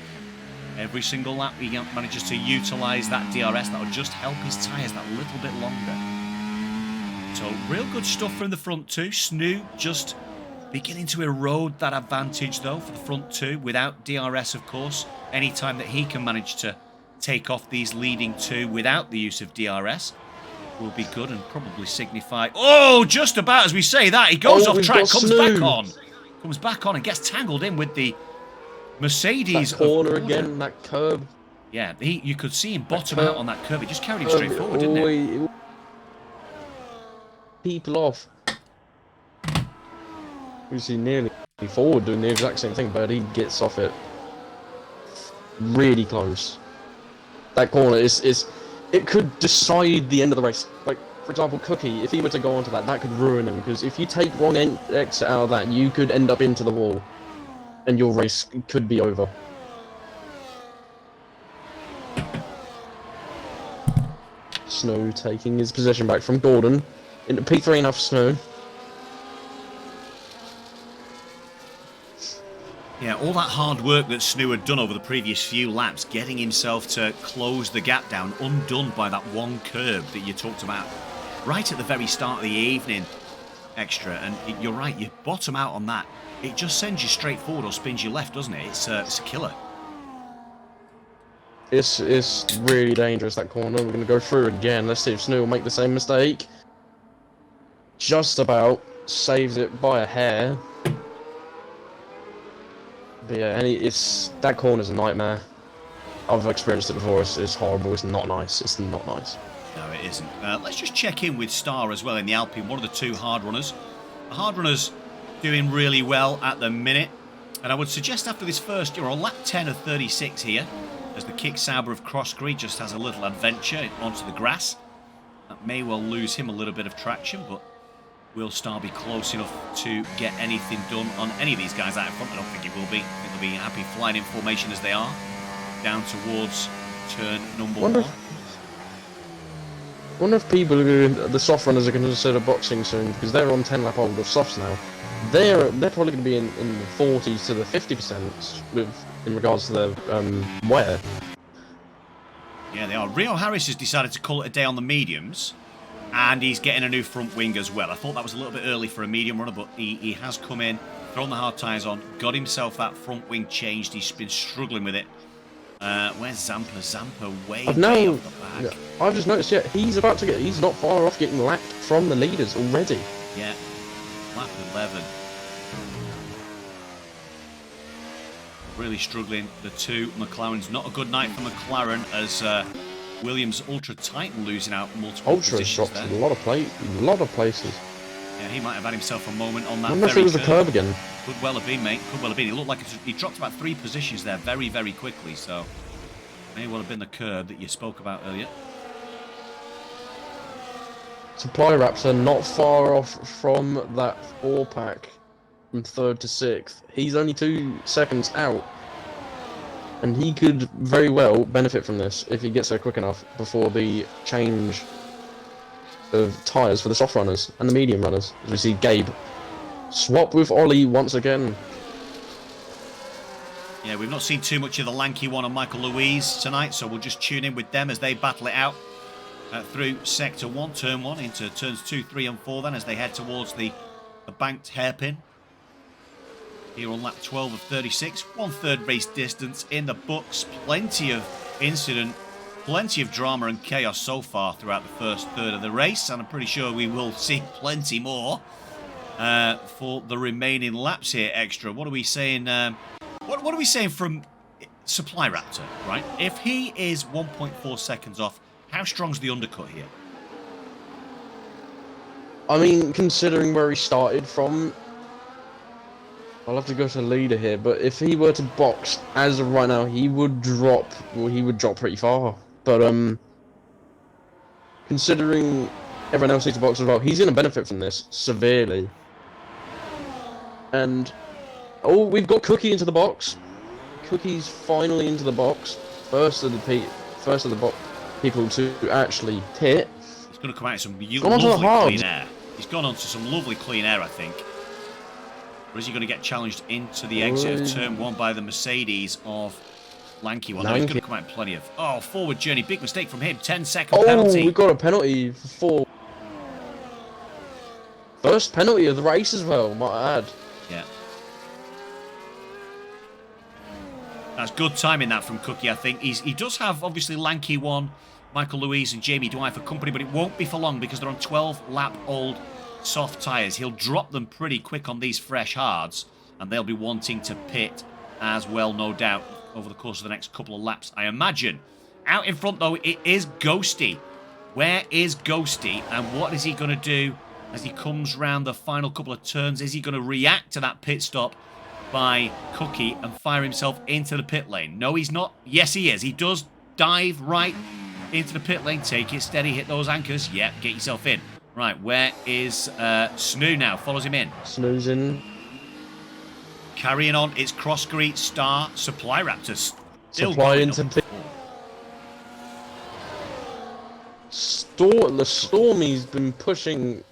Every single lap he manages to utilise that DRS. That'll just help his tyres that little bit longer. So real good stuff from the front two. Snoo just beginning to erode that advantage though for the front two without DRS, of course. Anytime that he can manage to take off these leading two without the use of DRS will be good and probably signify. Oh, just about as we say that, he goes off track, comes back on. Comes back on and gets tangled in with the Mercedes. That corner of Order. again, that curb. Yeah, you could see him bottom out on that curb. It just carried him straight forward, didn't it? People off. We see nearly forward doing the exact same thing, but he gets off it really close. That corner it could decide the end of the race. Like, for example, Cookie, if he were to go onto that could ruin him, because if you take wrong exit out of that, you could end up into the wall, and your race could be over. Snow taking his position back from Gordon into P3.5 Snow. Yeah, all that hard work that Snow had done over the previous few laps, getting himself to close the gap down, undone by that one curb that you talked about right at the very start of the evening, Extra. And you're right, you bottom out on that, it just sends you straight forward or spins you left, doesn't it? It's a killer. It's really dangerous, that corner. We're going to go through it again. Let's see if Snow will make the same mistake. Just about saves it by a hair. But yeah, that corner's a nightmare. I've experienced it before. It's horrible. It's not nice. It's not nice. No, it isn't. Let's just check in with Star as well in the Alpine, one of the two hard runners. The hard runners doing really well at the minute. And I would suggest after this first, you're on lap 10 of 36 here, as the Kick Sauber of Crossgree just has a little adventure onto the grass. That may well lose him a little bit of traction, but will Star be close enough to get anything done on any of these guys out in front? I don't think it will be. I think they'll be happy flying in formation as they are, down towards turn number one. I wonder if the soft runners are going to consider boxing soon, because they're on 10 lap old of softs now. They're probably going to be in the 40s to the 50% in regards to their wear. Yeah, they are. Rio Harris has decided to call it a day on the mediums, and he's getting a new front wing as well. I thought that was a little bit early for a medium runner, but he has come in, thrown the hard tyres on, got himself that front wing changed. He's been struggling with it. Where's Zampa? Zampa way off the back. Yeah, I've just noticed, he's not far off getting lapped from the leaders already. Yeah, lap 11. Really struggling, the two McLarens. Not a good night for McLaren, as Williams Ultra Titan losing out multiple Ultra's positions dropped there. a lot of places. Yeah, he might have had himself a moment on that. I wonder if it was the curb again. Could well have been, mate. Could well have been. It looked like he dropped about 3 positions there very, very quickly. So, may well have been the curb that you spoke about earlier. Supply Raptor not far off from that 4-pack from 3rd to 6th. He's only 2 seconds out. And he could very well benefit from this if he gets there quick enough before the change of tyres for the soft runners and the medium runners. As we see Gabe swap with Ollie once again. Yeah, we've not seen too much of the lanky one on Michael Louise tonight, so we'll just tune in with them as they battle it out through Sector 1, Turn 1, into Turns 2, 3 and 4 then, as they head towards the banked hairpin. Here on lap 12 of 36, 1/3 race distance in the books. Plenty of incident, plenty of drama and chaos so far throughout the first third of the race, and I'm pretty sure we will see plenty more for the remaining laps here. Extra. What are we saying? What are we saying from Supply Raptor? Right, if he is 1.4 seconds off, how strong's the undercut here? I mean, considering where he started from, I'll have to go to the leader here, but if he were to box as of right now, he would drop pretty far. But considering everyone else needs to box as well, he's going to benefit from this severely. And we've got Cookie into the box. Cookie's finally into the box. First of the people to actually pit. He's going to come out in some lovely clean air. He's gone on to some lovely clean air, I think. Or is he going to get challenged into the exit of Turn 1 by the Mercedes of Lanky One? No, he's going to come out plenty of... Oh, forward journey. Big mistake from him. 10-second penalty. Oh, we've got a penalty for... First penalty of the race as well, might I add. Yeah. That's good timing, that, from Cookie, I think. He does have, obviously, Lanky One, Michael Louise and Jamie Dwyer for company, but it won't be for long because they're on 12-lap-old soft tyres. He'll drop them pretty quick on these fresh hards, and they'll be wanting to pit as well, no doubt, over the course of the next couple of laps, I imagine. Out in front, though, it is Ghosty. Where is Ghosty, and what is he going to do as he comes round the final couple of turns? Is he going to react to that pit stop by Cookie and fire himself into the pit lane? No, he's not. Yes, he is. He does dive right into the pit lane. Take it steady, hit those anchors. Yep, get yourself in. Right, where is Snoo now? Follows him in. Snooze in. Carrying on, it's Crossgreet, Star, Supply Raptors. Supply into pit. The Stormy's been pushing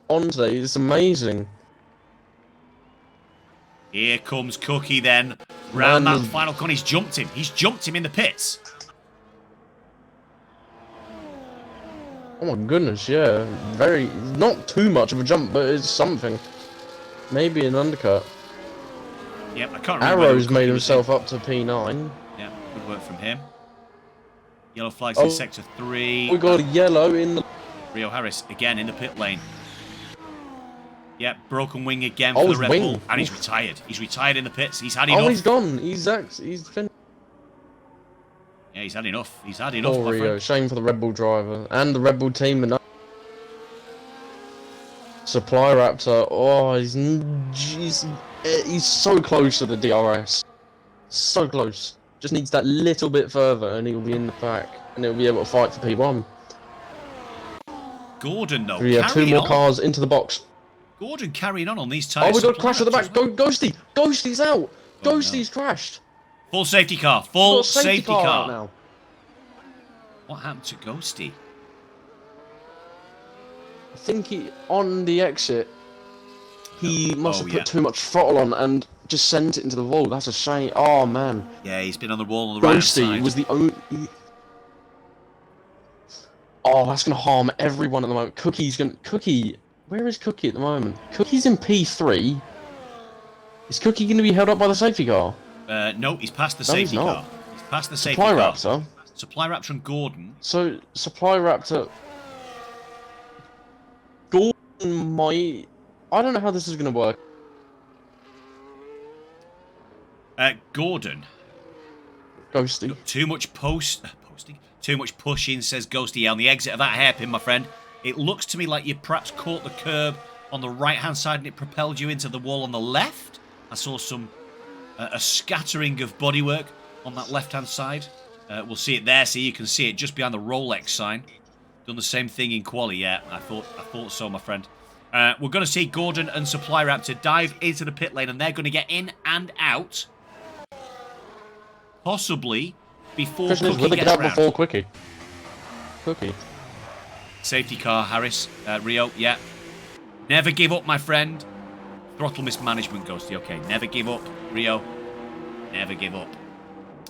on today. It's amazing. Here comes Cookie then. Round that final corner. He's jumped him. He's jumped him in the pits. Oh my goodness, yeah. Very, not too much of a jump, but it's something. Maybe an undercut. Yep, I can't remember. Arrow's made himself up to P9. Yeah, good work from him. Yellow flags in sector 3. We got a yellow in the... Rio Harris again in the pit lane. Yep, broken wing again for the Red Bull. And he's retired. He's retired in the pits. He's had enough. Oh, he's gone. He's finished. Yeah, he's had enough. He's had enough, my Rio. friend. Shame for the Red Bull driver. And the Red Bull team. And Supply Raptor. Oh, he's so close to the DRS. So close. Just needs that little bit further and he'll be in the pack. And he'll be able to fight for P1. Gordon, though. We have 2 more cars into the box. Gordon carrying on these tyres. Oh, we got a crash at the back. Ghosty! Ghosty's out! Ghosty's crashed! Full safety car. Full safety car. Now. What happened to Ghosty? I think on the exit, he must have put too much throttle on and just sent it into the wall. That's a shame. Oh, man. Yeah, he's been on the wall on the right side. Ghosty was the only... Oh, that's going to harm everyone at the moment. Cookie... Where is Cookie at the moment? Cookie's in P3. Is Cookie going to be held up by the safety car? No, he's past the safety car. He's past the safety Supply car. Raptor. Supply Raptor and Gordon. So, Supply Raptor... Gordon might... I don't know how this is going to work. Gordon. Ghosty. Too much posting. Too much pushing, says Ghosty on the exit of that hairpin, my friend. It looks to me like you perhaps caught the curb on the right-hand side and it propelled you into the wall on the left. I saw a scattering of bodywork on that left-hand side. We'll see it there, so you can see it just behind the Rolex sign. Done the same thing in quali, yeah. I thought so, my friend. We're going to see Gordon and Supply Raptor dive into the pit lane, and they're going to get in and out. Possibly before Cookie gets round. Before Quickie. Cookie. Safety car, Harris. Rio, yeah. Never give up, my friend. Throttle mismanagement, Ghosty. Okay, never give up, Rio. Never give up.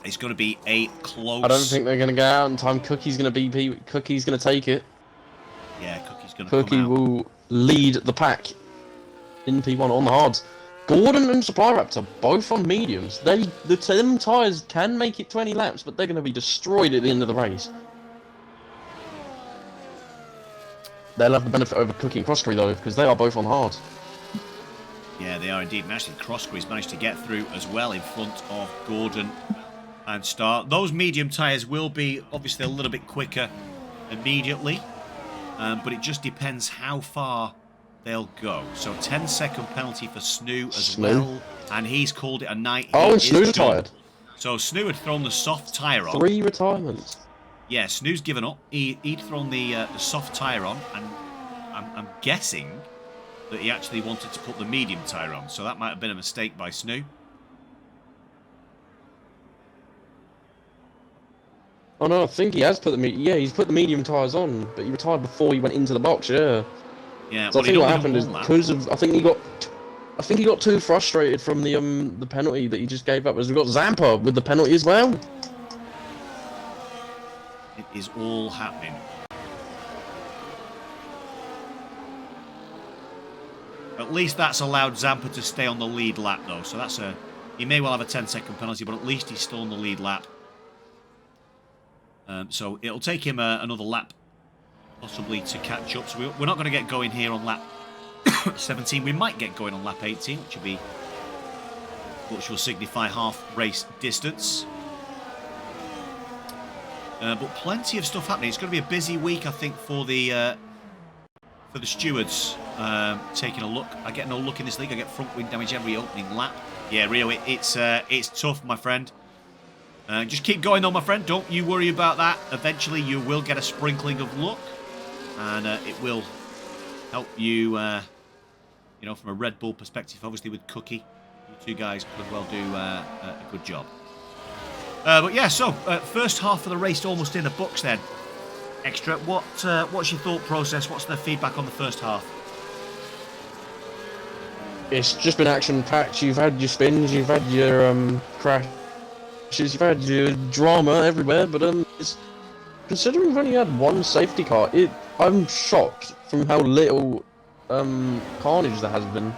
It's going to be a close... I don't think they're going to get out in time. Cookie's going to Cookie's going to take it. Yeah, Cookie's going to come out. Cookie will lead the pack in P1 on the hards. Gordon and Supply Raptor, both on mediums. Them tyres can make it 20 laps, but they're going to be destroyed at the end of the race. They'll have the benefit over Cookie and Crosscree, though, because they are both on hard. Yeah, they are indeed. And actually, Crosscree's managed to get through as well in front of Gordon and Star. Those medium tyres will be obviously a little bit quicker immediately, but it just depends how far they'll go. So 10-second penalty for Snoo as well, and he's called it a night. Oh, and Snoo's retired. So Snoo had thrown the soft tyre on. 3 retirements. Yeah, Snoo's given up. He'd thrown the soft tyre on, and I'm guessing that he actually wanted to put the medium tyre on. So that might have been a mistake by Snoo. Oh no, I think he has put he's put the medium tyres on, but he retired before he went into the box, yeah. Yeah, so I think what happened is because of I think he got too frustrated from the penalty that he just gave up. As we've got Zampa with the penalty as well. It is all happening. At least that's allowed Zampa to stay on the lead lap, though. So that's he may well have a 10-second penalty, but at least he's still on the lead lap. So it'll take him another lap, possibly, to catch up. So we're not going to get going here on lap 17. We might get going on lap 18, which would be which will signify half race distance. But plenty of stuff happening. It's going to be a busy week, I think, for the stewards. Taking a look. I get no look in this league. I get front wing damage every opening lap. Yeah, Rio, it's tough, my friend. Just keep going though, my friend. Don't you worry about that. Eventually, you will get a sprinkling of luck, and it will help you. You know, from a Red Bull perspective, obviously with Cookie, you two guys could well do a good job. But yeah, so first half of the race almost in the books then. Extra, what's your thought process? What's the feedback on the first half? It's just been action-packed. You've had your spins, you've had your crashes, you've had your drama everywhere, but considering we've only had one safety car, I'm shocked from how little carnage there has been.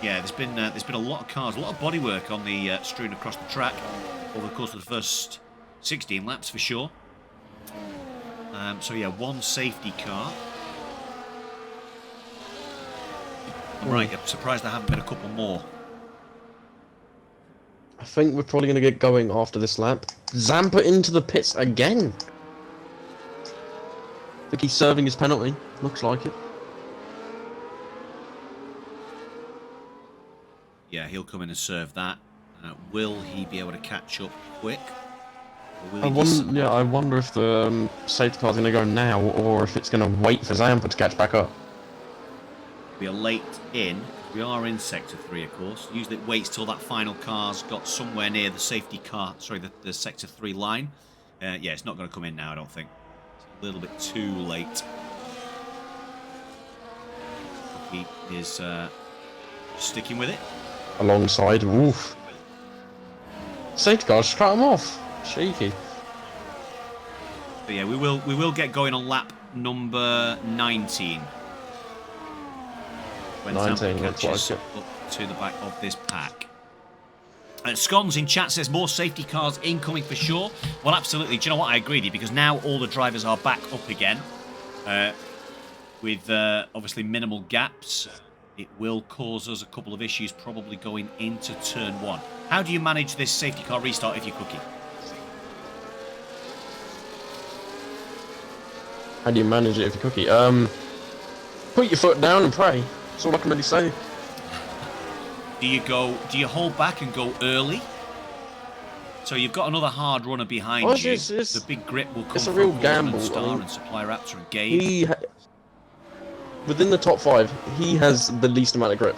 Yeah, there's been a lot of cars, a lot of bodywork on the strewn across the track over the course of the first 16 laps for sure. So yeah, one safety car. I'm right, I'm surprised there haven't been a couple more. I think we're probably going to get going after this lap. Zampa into the pits again. I think he's serving his penalty. Looks like it. Yeah, he'll come in and serve that. Will he be able to catch up quick? I wonder if the safety car's going to go now, or if it's going to wait for Zampa to catch back up. We are late in. We are in Sector 3, of course. Usually it waits till that final car's got somewhere near the safety car, sorry, the Sector 3 line. Yeah, it's not going to come in now, I don't think. It's a little bit too late. He is sticking with it. Alongside, oof. Safety car just cut him off. Cheeky. But yeah, we will get going on lap number 19. When 19, looks catches like it. up to the back of this pack. Scones in chat says more safety cars incoming for sure. Well, absolutely. Do you know what? I agree with you, because now all the drivers are back up again. With obviously minimal gaps. It will cause us a couple of issues probably going into turn 1. How do you manage this safety car restart if you're Cookie? How do you manage it if you're Cookie? Put your foot down and pray. That's all I can really say. Do you hold back and go early? So you've got another hard runner behind you. The big grip will come it's a from real Gordon gamble. and Star and Supply Raptor and Gabe. Within the top 5, he has the least amount of grip.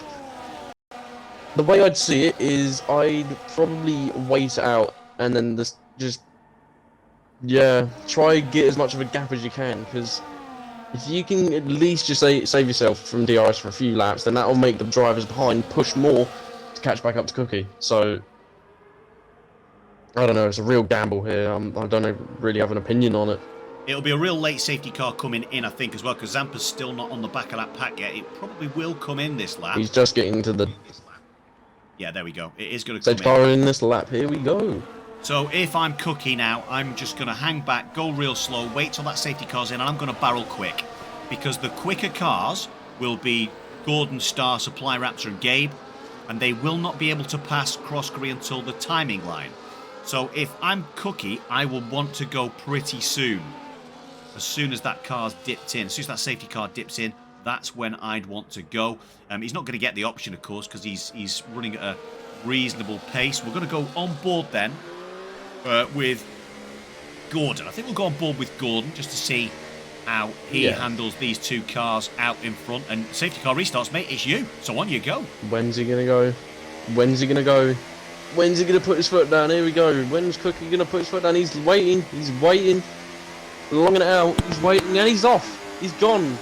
The way I'd see it is I'd probably wait it out and then try get as much of a gap as you can, because if you can at least just save yourself from DRS for a few laps, then that will make the drivers behind push more to catch back up to Cookie. So I don't know, it's a real gamble here. I don't really have an opinion on it. It'll be a real late safety car coming in, I think, as well, because Zampa's still not on the back of that pack yet. It probably will come in this lap. He's just getting to the... Yeah, there we go. It is going to come safety car in this lap. Here we go. So if I'm Cookie now, I'm just going to hang back, go real slow, wait till that safety car's in, and I'm going to barrel quick. Because the quicker cars will be Gordon, Star, Supply Raptor and Gabe, and they will not be able to pass Crossgree until the timing line. So if I'm Cookie, I will want to go pretty soon. As soon as that car's dipped in, as soon as that safety car dips in, that's when I'd want to go. He's not going to get the option, of course, because he's running at a reasonable pace. We're going to go on board then with Gordon. I think we'll go on board with Gordon just to see how he handles these two cars out in front. And safety car restarts, mate, it's you. So on you go. When's he going to go? When's he going to go? When's he going to put his foot down? Here we go. When's Cookie going to put his foot down? He's waiting. He's waiting. Longing it out. He's waiting. And he's off. He's gone.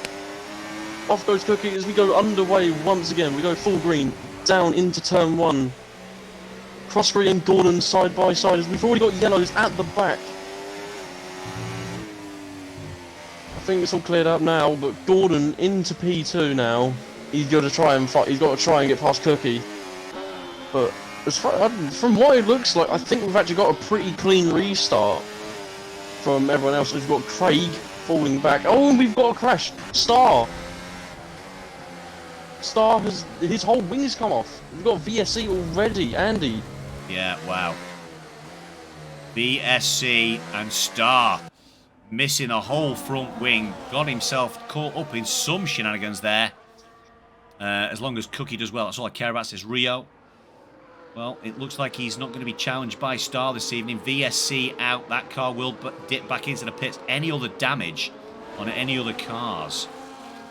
Off goes Cookie as we go underway once again. We go full green. Down into turn 1. Crossgree and Gordon side by side as we've already got yellows at the back. I think it's all cleared up now, but Gordon into P2 now. He's got to try and fight. He's got to try and get past Cookie. But as far, from what it looks like, I think we've actually got a pretty clean restart from everyone else. We've got Craig falling back. Oh, and we've got a crash. Star. Star has his whole wings come off. We've got VSC already, Andy. Yeah, wow. VSC and Star missing a whole front wing. Got himself caught up in some shenanigans there. As long as Cookie does well, that's all I care about, says Rio. Well, it looks like he's not going to be challenged by Star this evening. VSC out. That car will dip back into the pits. Any other damage on any other cars?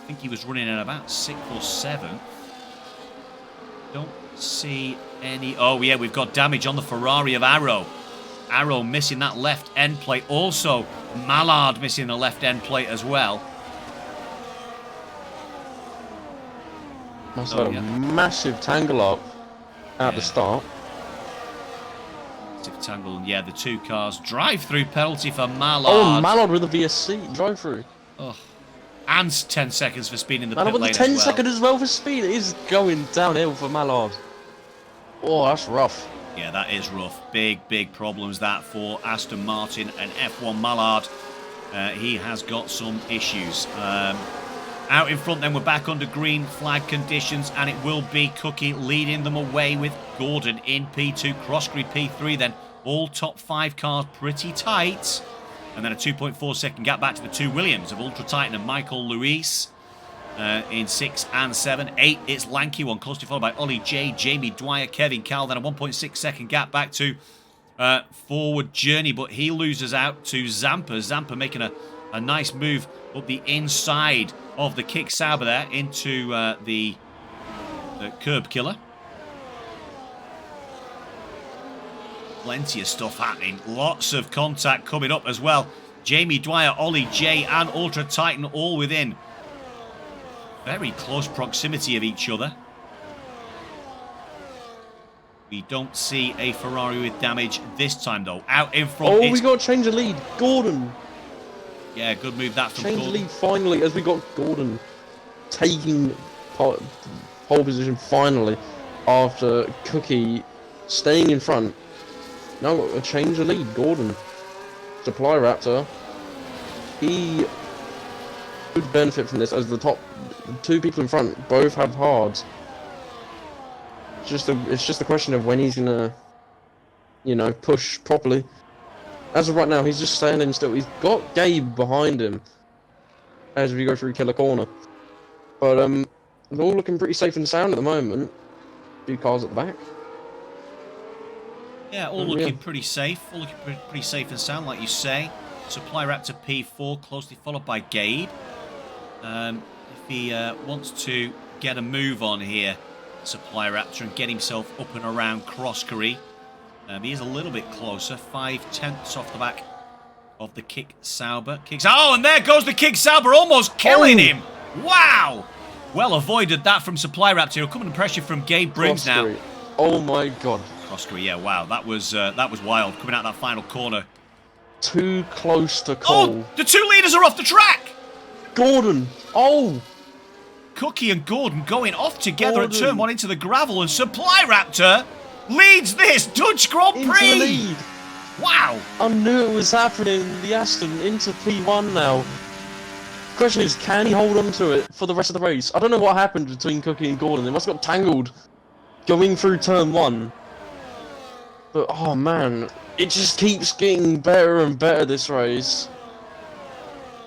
I think he was running at about 6th or 7th. Don't see any... Oh, yeah, we've got damage on the Ferrari of Arrow. Arrow missing that left end plate. Also, Mallard missing the left end plate as well. Must have a massive tangle up at the start. Massive tangle, and yeah, the two cars. Drive-through penalty for Mallard. Oh, Mallard with a VSC drive-through. Oh. And 10 seconds for speed in the Mallard pit with lane the 10 as well. second as well for speed. It is going downhill for Mallard. Oh, that's rough. Yeah, that is rough. Big problems that for Aston Martin and F1 Mallard. He has got some issues. Out in front then, we're back under green flag conditions, and it will be Cookie leading them away with Gordon in P2, Croskery P3 then. All top 5 cars pretty tight. And then a 2.4 second gap back to the two Williams of Ultra Titan and Michael Luis in 6 and 7. 8, it's Lanky One, closely followed by Ollie J, Jamie Dwyer, Kevin Cal. Then a 1.6 second gap back to Forward Journey, but he loses out to Zampa. Zampa making a nice move up the inside of the Kick Sauber there into the Curb Killer. Plenty of stuff happening. Lots of contact coming up as well. Jamie Dwyer, Ollie J and Ultra Titan all within very close proximity of each other. We don't see a Ferrari with damage this time though. Out in front. Oh, we got to change the lead. Gordon. Yeah, good move that from Change the Gordon. lead finally as we got Gordon taking pole position finally after Cookie staying in front. Now we've got to change the lead. Gordon, Supply Raptor, he would benefit from this as the top 2 people in front both have hards. It's just a question of when he's gonna, you know, push properly. As of right now, he's just standing still. He's got Gabe behind him as we go through Killer Corner. But they're all looking pretty safe and sound at the moment. 2 cars at the back. Yeah, all looking pretty safe. All looking pretty safe and sound, like you say. Supply Raptor P4, closely followed by Gabe. If he wants to get a move on here, Supply Raptor, and get himself up and around Croskery, he is a little bit closer. 5/10 off the back of the Kick Sauber. Oh, and there goes the Kick Sauber, almost killing him. Wow! Well avoided that from Supply Raptor. Coming under pressure from Gabe Briggs now. Oh my god. Croskery, yeah, wow, that was wild. Coming out that final corner. Too close to call. Oh, the 2 leaders are off the track. Gordon. Oh. Cookie and Gordon going off together at turn 1 into the gravel, and Supply Raptor leads this Dutch Grand Into Prix. the lead. Wow. I knew it was happening. The Aston into P1 now. Question is, can he hold on to it for the rest of the race? I don't know what happened between Cookie and Gordon. They must have got tangled going through turn 1. But, oh man, it just keeps getting better and better this race.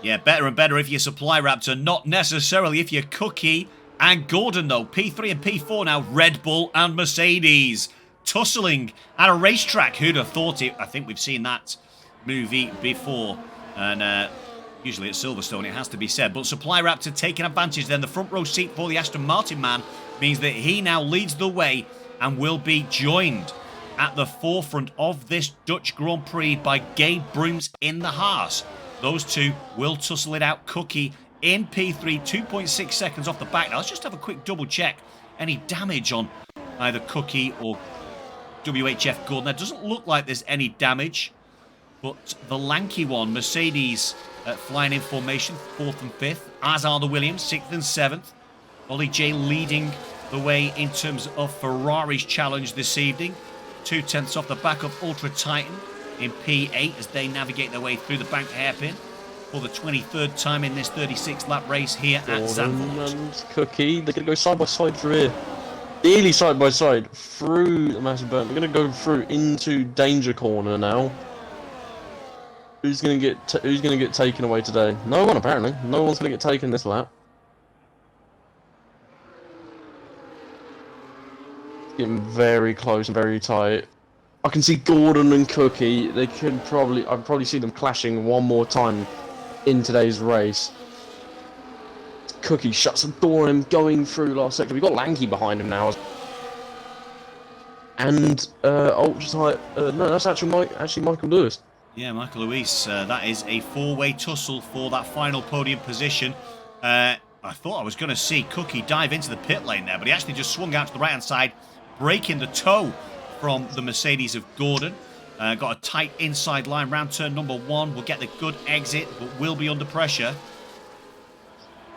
Yeah, better and better if you're Supply Raptor, not necessarily if you're Cookie and Gordon, though. P3 and P4 now, Red Bull and Mercedes. Tussling at a racetrack. Who'd have thought it? I think we've seen that movie before. And usually at Silverstone, it has to be said. But Supply Raptor taking advantage then. The front row seat for the Aston Martin man means that he now leads the way and will be joined at the forefront of this Dutch Grand Prix by Gabe Brooms in the Haas. Those 2 will tussle it out. Cookie in P3, 2.6 seconds off the back. Now, let's just have a quick double check. Any damage on either Cookie or WHF Gordon? There doesn't look like there's any damage. But the lanky one, Mercedes, flying in formation, 4th and 5th. As are the Williams, 6th and 7th. Ollie J leading the way in terms of Ferrari's challenge this evening. 2/10 off the back of Ultra Titan in P8 as they navigate their way through the bank hairpin. for the 23rd time in this 36 lap race here at Gordon Zandvoort. and Cookie, they're going to go side by side through here. Nearly side by side through the massive burn. They're going to go through into danger corner now. Who's going to get taken away today? No one apparently. No one's going to get taken this lap. It's getting very close and very tight. I can see Gordon and Cookie. I'd probably see them clashing one more time in today's race. Cookie shuts the door on him going through last sector. We've got Lanky behind him now. And ultra tight. No, that's actually Michael Lewis. Yeah, Michael Luis. That is a four-way tussle for that final podium position. I thought I was going to see Cookie dive into the pit lane there, but he actually just swung out to the right-hand side, breaking the toe from the Mercedes of Gordon. Got a tight inside line round turn number 1. We'll get the good exit, but will be under pressure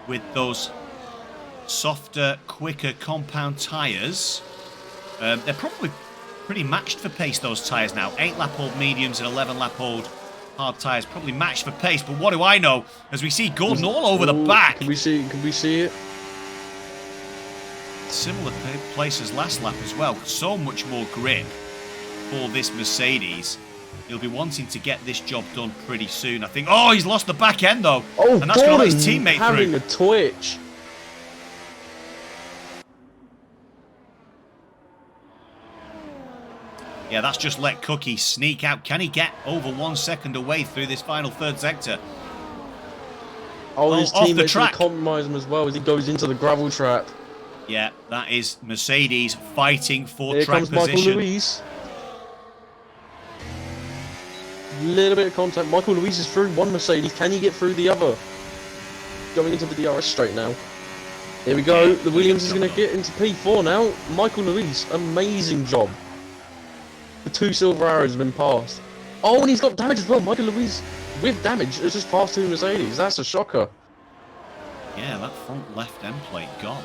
with those softer, quicker compound tyres. They're probably pretty matched for pace, those tyres now. 8-lap-old mediums and 11-lap-old hard tyres. Probably matched for pace, but what do I know? As we see Gordon all over the back. Can we see it? Similar place as last lap as well. So much more grip for this Mercedes. He'll be wanting to get this job done pretty soon, I think. Oh, he's lost the back end, though. Oh, and that's going to let his teammate having through. a twitch. Yeah, that's just let Cookie sneak out. Can he get over 1 second away through this final third sector? Oh, his off the teammates track. will compromise him as well as he goes into the gravel trap. Yeah, that is Mercedes fighting for Here track comes Michael position. Luis. Little bit of contact. Michael Luis is through one Mercedes. Can he get through the other? Going into the DRS straight now. Here we go. The Williams is going to get into P4 now. Michael Luis, amazing job. The 2 silver arrows have been passed. Oh, and he's got damage as well. Michael Luis with damage. It's just past 2 Mercedes. That's a shocker. Yeah, that front left end plate gone.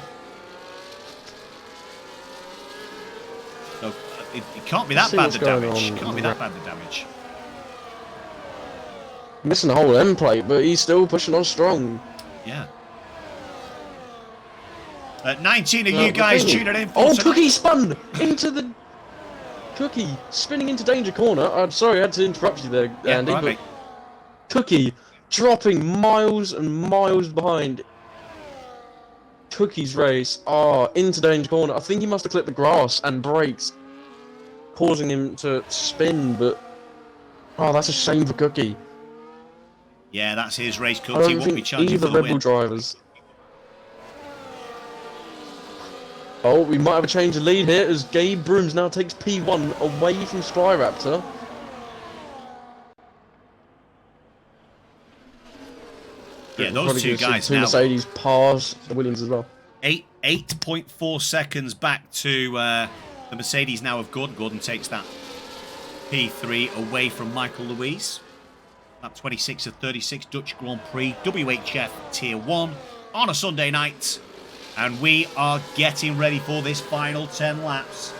So it can't be that bad, the damage. Can't be that bad, the damage. Missing the whole end plate, but he's still pushing on strong. Yeah. 19 of you guys tuning in for Oh, tonight. Cookie spun into the... Cookie spinning into danger corner. I'm sorry, I had to interrupt you there, Yeah, Andy, right, but mate. Cookie dropping miles and miles behind. Cookie's race. Oh, into danger corner. I think he must have clipped the grass and brakes, causing him to spin, but... Oh, that's a shame for Cookie. Yeah, that's his race. I Cookie don't won't be think challenging either for the Red Bull win. drivers... Oh, we might have a change of lead here as Gabe Brooms now takes P1 away from Spyraptor. Yeah, those two guys two now. Mercedes pass the Williams as well. 8.4 seconds back to the Mercedes now of Gordon. Gordon takes that P3 away from Michael Luis. Lap 26 of 36 Dutch Grand Prix WHF Tier 1 on a Sunday night. And we are getting ready for this final 10 laps.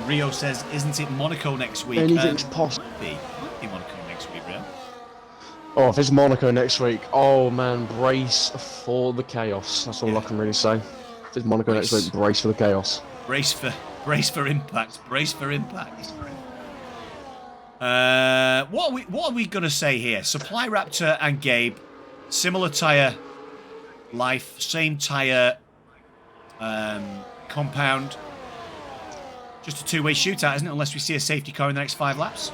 Rio says, isn't it Monaco next week? Anything's possible. Might be Monaco next week, Rio. Oh, if it's Monaco next week, oh man, brace for the chaos. That's all I can really say. If it's Monaco next week, brace for the chaos. Brace for impact. Brace for impact. What are we gonna say here? Supply Raptor and Gabe, similar tyre life, same tyre compound. Just a two-way shootout, isn't it? Unless we see a safety car in the next 5 laps.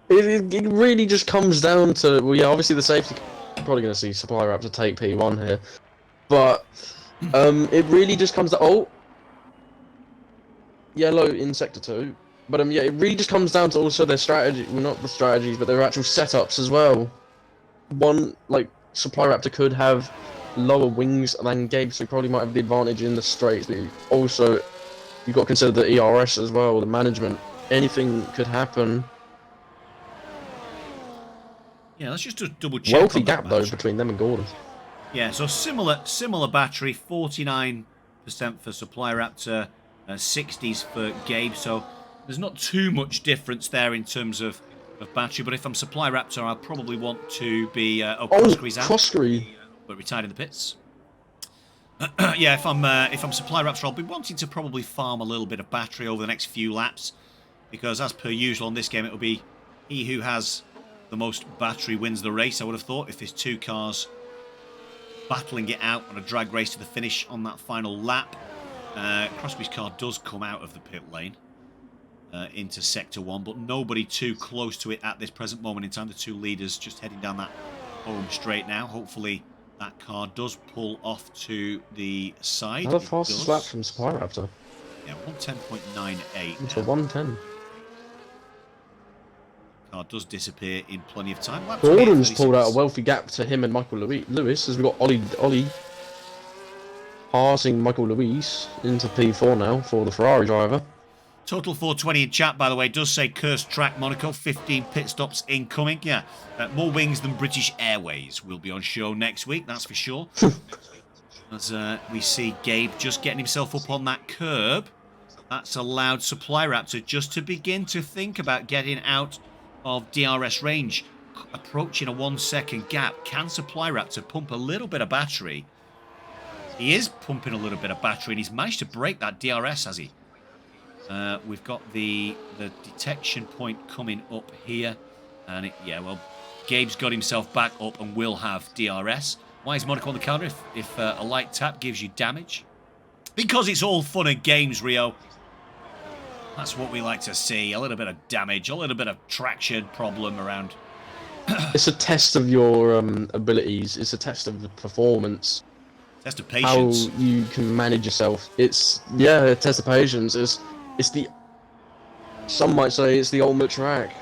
It really just comes down to, well, yeah, obviously the safety. You're probably going to see Supply Raptor take P1 here, but it really just comes to yellow in sector 2. But yeah, it really just comes down to also their strategy. Well, not the strategies, but their actual setups as well. One, like, Supply Raptor could have lower wings than Gabe, so he probably might have the advantage in the straights, but also you've got to consider the ERS as well, the management. Anything could happen. Yeah, let's just double check. Wealthy gap though between them and Gordon. Yeah, so similar battery, 49% for Supply Raptor, 60s for Gabe. So there's not too much difference there in terms of of battery. But if I'm Supply Raptor, I'll probably want to be... Oh, Croskery's out, Croskery. but retired in the pits. Yeah, if I'm Supply Raptor, I'll be wanting to probably farm a little bit of battery over the next few laps. Because as per usual in this game, it will be he who has the most battery wins the race, I would have thought, if there's two cars battling it out on a drag race to the finish on that final lap. Crosby's car does come out of the pit lane into Sector 1, but nobody too close to it at this present moment in time. The two leaders just heading down that home straight now. Hopefully that car does pull off to the side. Another fastest lap from Supply Raptor. Yeah, 110.98. Into 110. Car does disappear in plenty of time. Lap Gordon's 28, pulled out a 36. wealthy gap to him and Michael Lewis, as we've got Ollie passing Michael Lewis into P4 now for the Ferrari driver. Total 420 in chat, by the way, does say cursed track Monaco, 15 pit stops incoming. Yeah, more wings than British Airways will be on show next week, that's for sure. As we see Gabe just getting himself up on that curb. That's allowed Supply Raptor just to begin to think about getting out of DRS range. Approaching a 1 second gap. Can Supply Raptor pump a little bit of battery? He is pumping a little bit of battery and he's managed to break that DRS, has he? We've got the detection point coming up here. And Gabe's got himself back up and will have DRS. Why is Monaco on the counter if a light tap gives you damage? Because it's all fun and games, Rio. That's what we like to see. A little bit of damage, a little bit of traction problem around. It's a test of your abilities. It's a test of the performance. Test of patience. How you can manage yourself. It's a test of patience. It's the, some might say it's the ultimate track.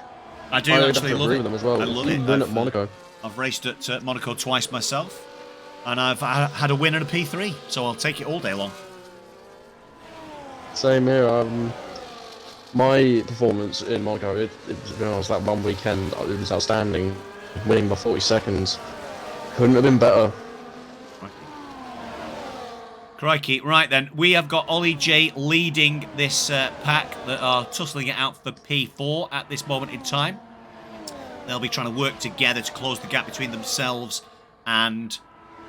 I do would actually have to love agree it. with them as well. I love You it. win at Monaco. I've raced at Monaco twice myself, and I've had a win and a P3, so I'll take it all day long. Same here. My performance in Monaco, it was that one weekend, it was outstanding. Winning by 40 seconds. Couldn't have been better. Crikey. Right then, we have got Ollie J leading this pack that are tussling it out for P4 at this moment in time. They'll be trying to work together to close the gap between themselves and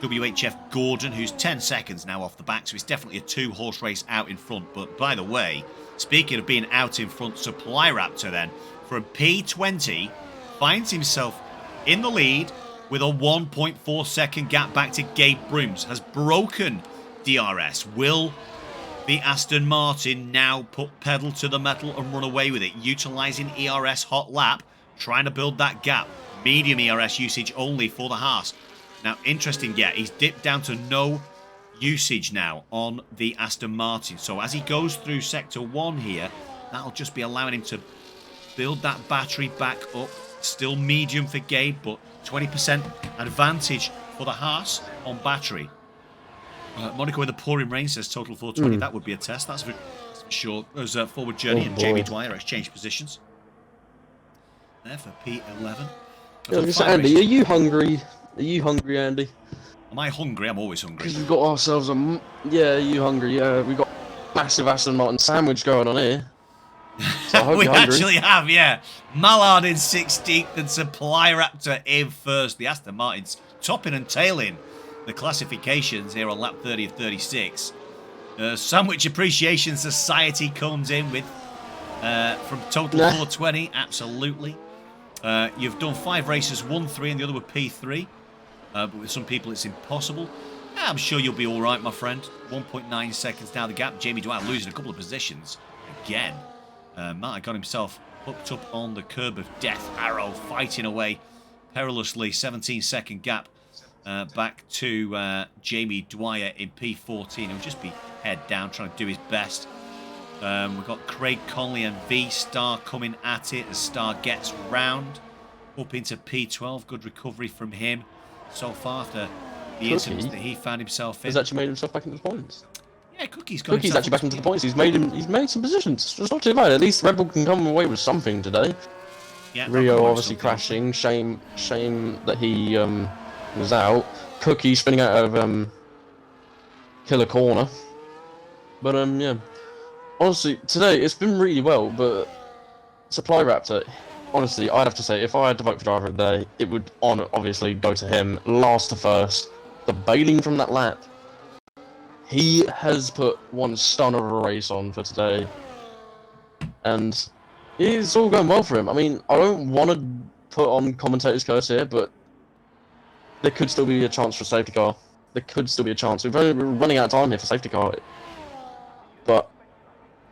WHF Gordon, who's 10 seconds now off the back, so it's definitely a two-horse race out in front. But by the way, speaking of being out in front, Supply Raptor then, from P20, finds himself in the lead with a 1.4 second gap back to Gabe Brooms, has broken DRS. Will the Aston Martin now put pedal to the metal and run away with it, utilising ERS hot lap, trying to build that gap? Medium ERS usage only for the Haas. Now, interesting, he's dipped down to no usage now on the Aston Martin. So as he goes through Sector 1 here, that'll just be allowing him to build that battery back up. Still medium for Gabe, but 20% advantage for the Haas on battery. Monaco in the pouring rain, says total 420. That would be a test, that's for sure. There's a forward journey and Jamie Dwyer exchange positions. There for P11. Andy, are you hungry? Are you hungry, Andy? Am I hungry? I'm always hungry. Because we've got ourselves a... Yeah, are you hungry? Yeah, we've got massive Aston Martin sandwich going on here. So I hope We you're hungry. actually have, yeah. Mallard in 16th and Supply Raptor in first. The Aston Martins topping and tailing the classifications here on lap 30 of 36. Sandwich Appreciation Society comes in with from total 420, absolutely. You've done 5 races, 1-3 and the other were P3. But with some people it's impossible. I'm sure you'll be all right, my friend. 1.9 seconds down the gap. Jamie Dwyer losing a couple of positions again. Matt got himself hooked up on the curb of Death Arrow, fighting away perilously. 17-second gap back to Jamie Dwyer in P14. He'll just be head down, trying to do his best. We've got Craig Conley and V-Star coming at it as Star gets round. Up into P12. Good recovery from him so far after the incidents that he found himself in. He's actually made himself back into the points. Yeah, Cookie's actually back into the points. He's made some positions. It's not too bad. At least Red Bull can come away with something today. Yeah, Rio obviously crashing. Shame that he was out. Cookie spinning out of Killer Corner. But yeah. Honestly, today it's been really well, but Supply Raptor, honestly, I'd have to say, if I had to vote for driver of the day, it would obviously go to him. Last to first, the bailing from that lap. He has put one stun of a race on for today, and it's all going well for him. I mean, I don't want to put on commentator's curse here, but there could still be a chance for a safety car. There could still be a chance. We're running out of time here for safety car, but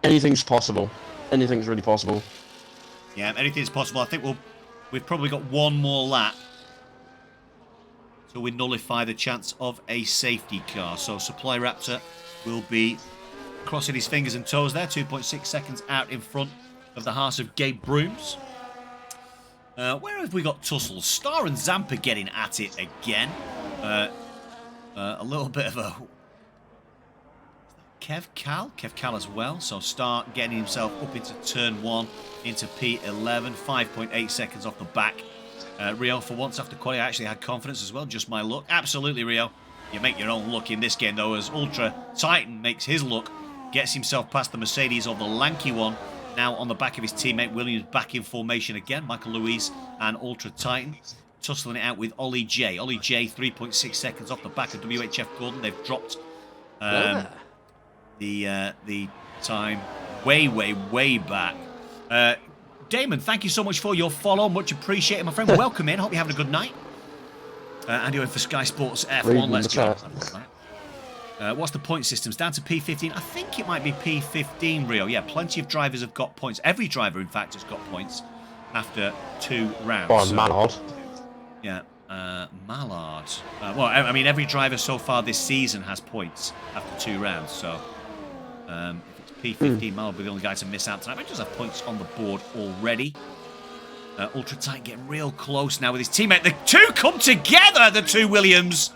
anything's possible. Anything's really possible. Yeah, anything's possible. I think we've probably got one more lap till we nullify the chance of a safety car. So Supply Raptor will be crossing his fingers and toes there, 2.6 seconds out in front of the Haas of Gabe Brooms. Where have we got tussles? Star and Zampa getting at it again. A little bit of a... Kev Cal as well. So Star getting himself up into turn 1, into P11, 5.8 seconds off the back. Rio, for once after quality, actually had confidence as well. Just my luck. Absolutely, Rio. You make your own luck in this game, though, as Ultra Titan makes his luck. Gets himself past the Mercedes of the lanky one. Now on the back of his teammate Williams, back in formation again. Michael Louise and Ultra Titan tussling it out with Ollie J. Ollie J, 3.6 seconds off the back of WHF Gordon. They've dropped the time way back. Damon, thank you so much for your follow. Much appreciated, my friend. Welcome in. Hope you're having a good night. And you're in for Sky Sports F1. Let's go. What's the point systems? Down to P15. I think it might be P15, Rio. Yeah, plenty of drivers have got points. Every driver, in fact, has got points after 2 rounds. Oh, Mallard. Yeah, Mallard. Well, I mean, every driver so far this season has points after 2 rounds. So if it's P15, Mallard will be the only guy to miss out tonight. But he does have points on the board already. Ultra Tight getting real close now with his teammate. The two come together, the two Williams.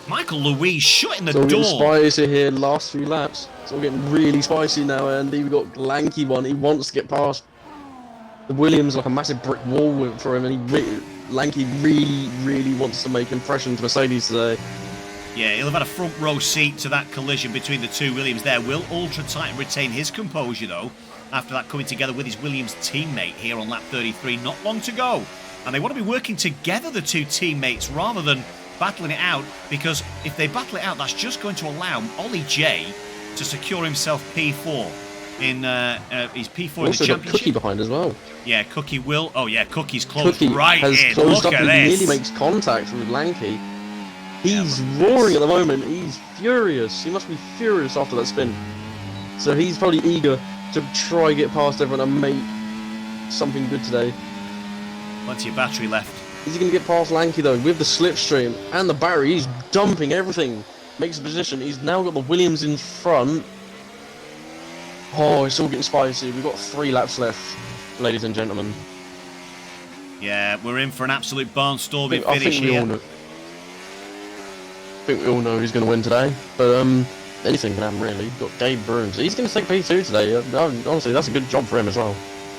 Michael Louise shutting the door. It's all getting spicy here, last few laps. It's all getting really spicy now, Andy. We've got Lanky one. He wants to get past the Williams like a massive brick wall for him, and Lanky really wants to make impression to Mercedes today. Yeah, he'll have had a front row seat to that collision between the two Williams there. Will Ultra Titan retain his composure, though, after that coming together with his Williams teammate here on lap 33? Not long to go. And they want to be working together, the two teammates, rather than battling it out, because if they battle it out, that's just going to allow Ollie J to secure himself P4 in his P4 in the championship. Got Cookie behind as well. Yeah, Cookie will. Oh yeah, Cookie's closed Cookie right has in. Closed Look up at and this. nearly makes contact with Lanky. He's roaring at the moment. He's furious. He must be furious after that spin. So he's probably eager to try get past everyone and make something good today. Plenty of battery left. Is he going to get past Lanky though? With the slipstream and the battery, he's dumping everything. Makes a position. He's now got the Williams in front. Oh, it's all getting spicy. We've got 3 laps left, ladies and gentlemen. Yeah, we're in for an absolute barnstorming finish here. I think we all know who's going to win today. But anything can happen really. We've got Gabe Brooms. He's going to take P2 today. Honestly, that's a good job for him as well.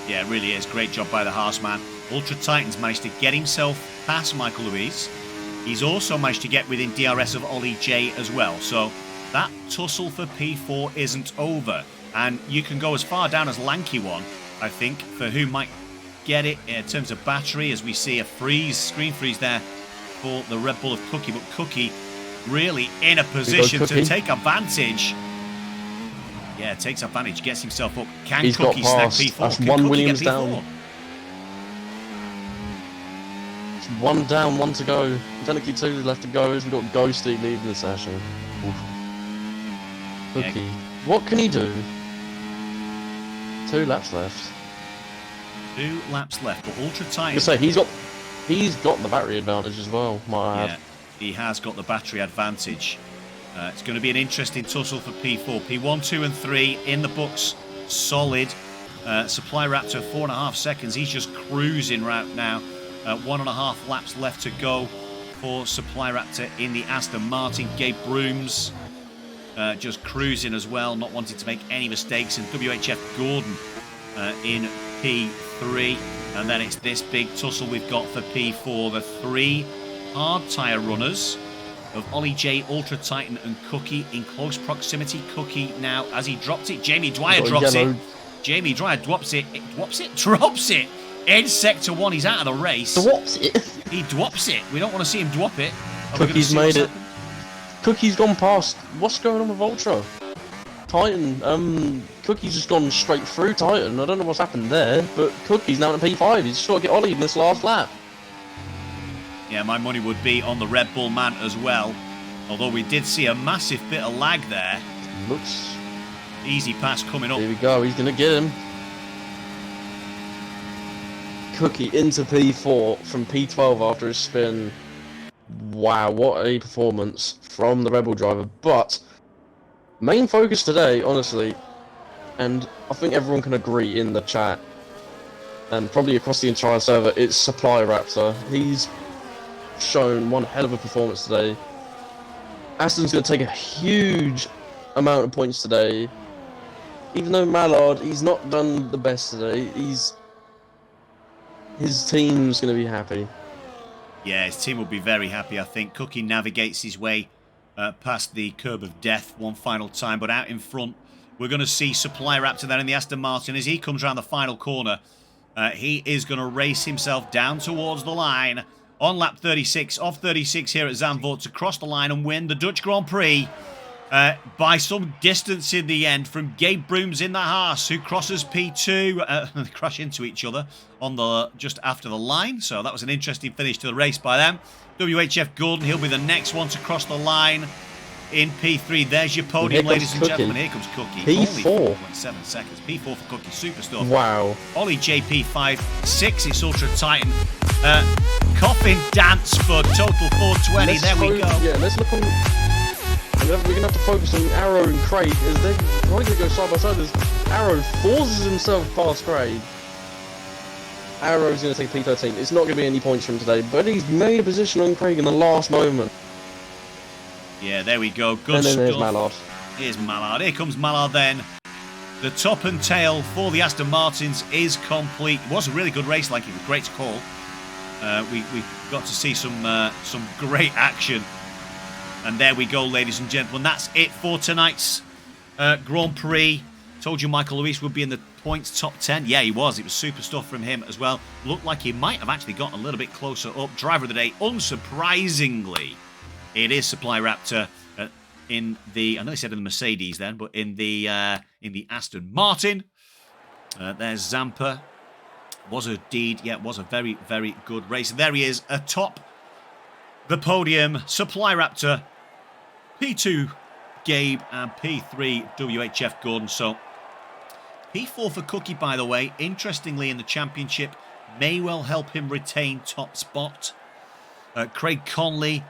Yeah, it really is. Great job by the Haas man. Ultra Titan's managed to get himself past Michael Louise. He's also managed to get within DRS of Ollie J as well. So that tussle for P4 isn't over. And you can go as far down as Lanky one, I think, for who might get it in terms of battery, as we see a screen freeze there for the Red Bull of Cookie. But Cookie really in a position to take advantage. Yeah, takes advantage, gets himself up. Can He's Cookie got snag past. P4? That's Can one Cookie Williams get P4? down. It's 1 down, 1 to go. Technically 2 left to go as we've got Ghosty leading the session. Oof. Cookie. Yeah. What can he do? 2 laps left. 2 laps left, but Ultra Titan... I say, he's got the battery advantage as well, might I add. Yeah, he has got the battery advantage. It's going to be an interesting tussle for P4. P1, 2 and 3 in the books. Solid. Supply Raptor, 4.5 seconds. He's just cruising right now. 1.5 laps left to go for Supply Raptor in the Aston Martin. Gabe Brooms just cruising as well, not wanting to make any mistakes. And WHF Gordon in P3. And then it's this big tussle we've got for P4. The 3 hard tyre runners of Ollie J, Ultra Titan and Cookie in close proximity. Cookie now, as he dropped it, Jamie Dwyer drops it. Jamie Dwyer drops it. Drops it. In Sector 1, he's out of the race. Drops it. He drops it. We don't want to see him drop it. Cookie's made it. Cookie's gone past. What's going on with Ultra? Titan. Cookie's just gone straight through Titan. I don't know what's happened there, but Cookie's now at P5. He's just got to get Ollie in this last lap. Yeah, my money would be on the Red Bull man as well. Although we did see a massive bit of lag there. Looks. Easy pass coming up. Here we go. He's going to get him. Cookie into P4 from P12 after his spin. Wow, what a performance from the Rebel driver. But main focus today, honestly, and I think everyone can agree in the chat, and probably across the entire server, it's Supply Raptor. He's shown one hell of a performance today. Aston's going to take a huge amount of points today. Even though Mallard, he's not done the best today, his team's going to be happy. Yeah, his team will be very happy, I think. Cookie navigates his way past the curb of death one final time, but out in front, we're going to see Supply Raptor there in the Aston Martin as he comes around the final corner. He is going to race himself down towards the line on lap 36, off 36 here at Zandvoort to cross the line and win the Dutch Grand Prix by some distance in the end from Gabe Brooms in the Haas, who crosses P2. They crash into each other on the just after the line, so that was an interesting finish to the race by them. WHF Gordon, he'll be the next one to cross the line in P3. There's your podium, ladies and gentlemen. Here comes Cookie. P4. Only 4.7 seconds. P4 for Cookie. Super stuff. Wow. Ollie JP 5.6. It's Ultra Titan. Coffin dance for total 420. There we go. Yeah, let's look on. We're going to have to focus on Arrow and Craig as they're probably going to go side by side as Arrow forces himself past Craig. Arrow's going to take P13. It's not going to be any points from today, but he's made a position on Craig in the last moment. Yeah, there we go. Good and then stuff. there's Mallard. Here's Mallard. Here comes Mallard then. The top and tail for the Aston Martins is complete. It was a really good race, like it was great to call. We got to see some great action. And there we go, ladies and gentlemen. That's it for tonight's Grand Prix. Told you Michael Luis would be in the points top 10. Yeah, he was. It was super stuff from him as well. Looked like he might have actually gotten a little bit closer up. Driver of the day, unsurprisingly, it is Supply Raptor in the, I know he said in the Mercedes then, but in the Aston Martin. There's Zampa. Was indeed, yeah, it was a very, very good race. There he is atop the podium. Supply Raptor, P2 Gabe, and P3 WHF Gordon. So P4 for Cookie, by the way, interestingly in the championship, may well help him retain top spot. Craig Conley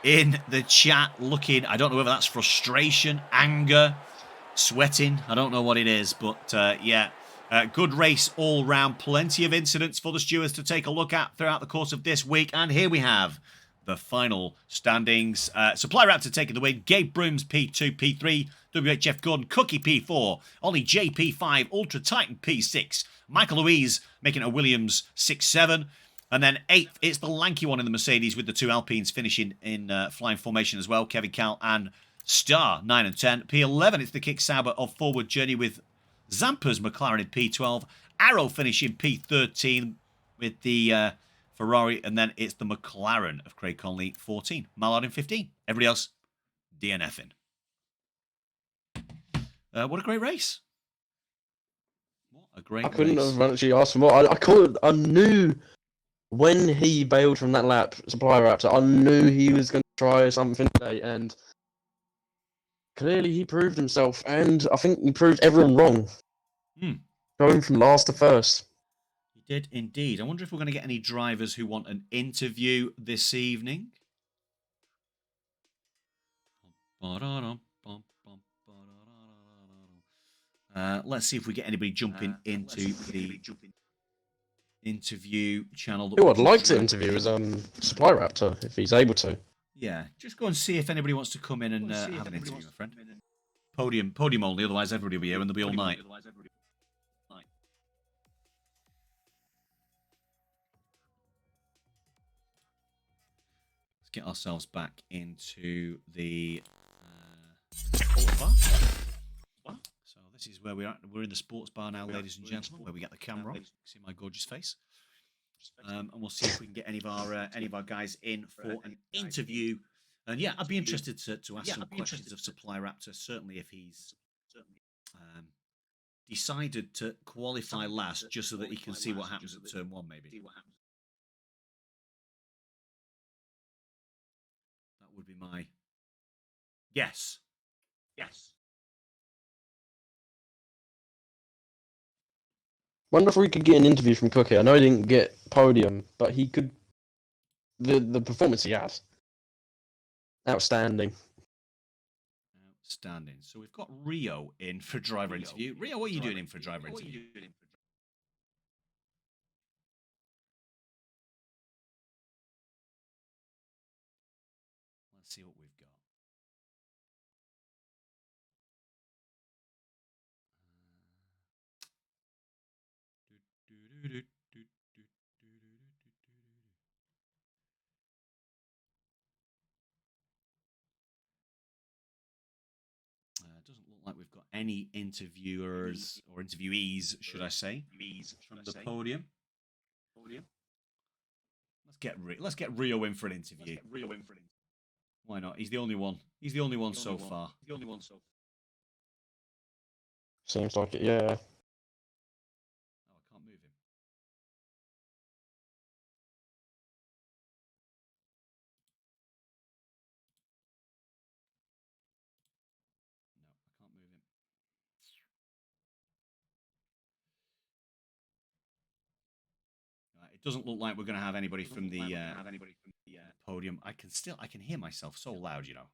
in the chat looking, I don't know whether that's frustration, anger, sweating, I don't know what it is, but yeah, good race all round. Plenty of incidents for the stewards to take a look at throughout the course of this week, and here we have the final standings. Supply Raptor taking the win. Gabe Brooms P2, P3, WHF Gordon, Cookie P4, Ollie JP5, Ultra Titan P6, Michael Louise making a Williams 6-7, and then 8th, it's the lanky one in the Mercedes with the two Alpines finishing in flying formation as well, Kevin Cal and Star 9 and 10. P11, it's the Kick Sauber of Forward Journey with Zampa's McLaren in P12, Arrow finishing P13 with the Ferrari, and then it's the McLaren of Craig Conley, 14. Mallard in 15. Everybody else, DNFing. What a great race. What a great race. I couldn't have actually asked for more. I knew when he bailed from that lap, Supply Raptor, I knew he was going to try something today, and clearly he proved himself, and I think he proved everyone wrong. Going from last to first. Did indeed. I wonder if we're going to get any drivers who want an interview this evening. Let's see if we get anybody jumping into the interview channel. Who I'd like to interview is Supply Raptor, if he's able to. Yeah, just go and see if anybody wants to come in and have an interview, my friend. Podium only, otherwise everybody will be here and they'll be all night. Get ourselves back into the bar. So this This is where we're at. We're in the sports bar now, ladies and gentlemen, where we get the camera on. See my gorgeous face. And we'll see if we can get any of our guys in for an interview. And yeah, I'd be interested to ask some questions of Supply Raptor. Certainly, if he's decided to qualify last, just so that he can see what happens at turn 1, maybe. That would be my guess. Yes. Wonder if we could get an interview from Cookie. I know he didn't get podium, but he could. The performance he had, outstanding. Outstanding. So we've got Rio in for driver interview. Rio, what are you doing in for driver interview? Let's see what we've got. It doesn't look like we've got any interviewers or interviewees, should I say, from the podium. Let's get Rio in for an interview. Why not? He's the only one. He's the only one so far. Seems like it, yeah. Oh, I can't move him. No, I can't move him. It doesn't look like we're going to have anybody from the podium. I can hear myself so loud, you know.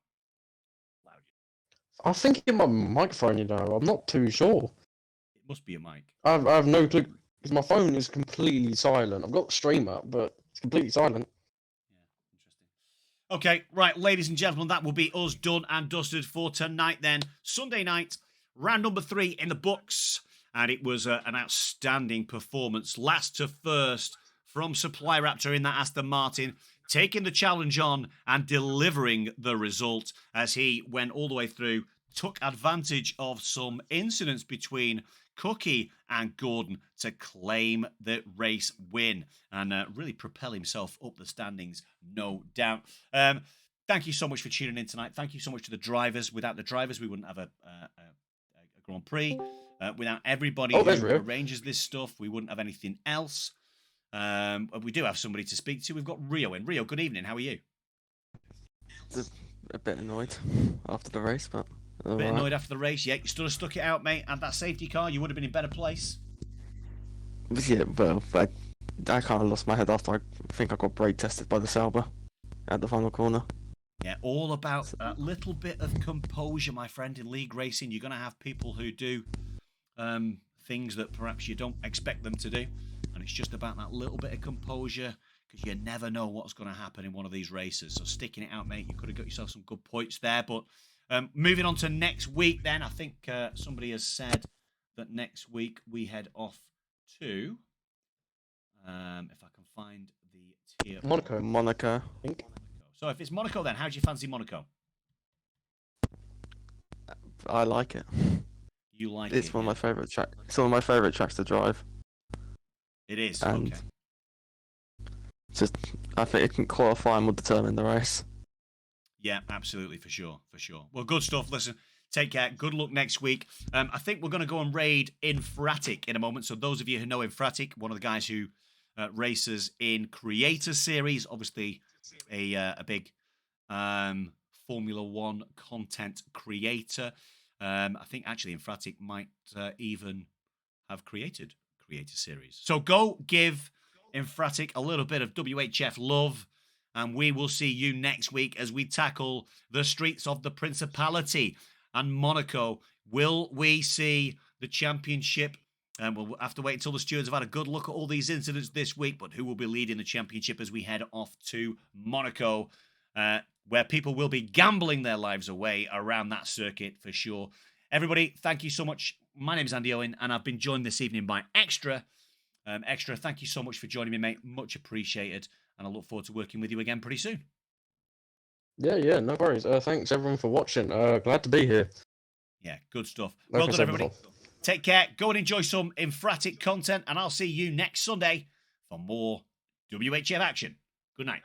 I think in my microphone, you know, I'm not too sure. It must be a mic. I have no clue because my phone is completely silent. I've got the stream up, but it's completely silent. Yeah, interesting. Okay, right, ladies and gentlemen, that will be us done and dusted for tonight then. Sunday night, round number 3 in the books. And it was an outstanding performance, last to first, from Supply Raptor in that Aston Martin, taking the challenge on and delivering the result as he went all the way through, took advantage of some incidents between Cookie and Gordon to claim the race win and really propel himself up the standings, no doubt. Thank you so much for tuning in tonight. Thank you so much to the drivers. Without the drivers, we wouldn't have a Grand Prix. Without everybody who arranges this stuff, we wouldn't have anything else. We do have somebody to speak to. We've got Rio in. Rio, good evening. How are you? A bit annoyed after the race, but a bit annoyed after the race. Yeah, you still have stuck it out, mate. And that safety car, you would have been in better place. Yeah, well, I kind of lost my head after I think I got brake tested by the Sauber at the final corner. Yeah, all about a little bit of composure, my friend. In league racing, you're going to have people who do things that perhaps you don't expect them to do. And it's just about that little bit of composure because you never know what's going to happen in one of these races. So sticking it out, mate, you could have got yourself some good points there. But moving on to next week then, I think somebody has said that next week we head off to, if I can find the tier. Monaco. I think. So if it's Monaco then, how do you fancy Monaco? I like it. You like it's it? One of my favourite tracks. It's one of my favourite tracks to drive. It is. And okay. Just, I think it can qualify and will determine the race. Yeah, absolutely, for sure. Well, good stuff. Listen, take care. Good luck next week. I think we're going to go and raid Infratic in a moment. So those of you who know Infratic, one of the guys who races in Creator Series, obviously a big Formula One content creator. I think actually Infratic might even have created Creator Series. So go give Infratic a little bit of WHF love, and we will see you next week as we tackle the streets of the Principality and Monaco. Will we see the championship? We'll have to wait until the stewards have had a good look at all these incidents this week, but who will be leading the championship as we head off to Monaco, where people will be gambling their lives away around that circuit for sure. Everybody, thank you so much. My name is Andy Owen, and I've been joined this evening by Extra. Extra, thank you so much for joining me, mate. Much appreciated, and I look forward to working with you again pretty soon. Yeah, no worries. Thanks everyone for watching. Glad to be here. Yeah, good stuff. Like Well I done, said everybody. before. Take care. Go and enjoy some emphatic content, and I'll see you next Sunday for more WHF action. Good night.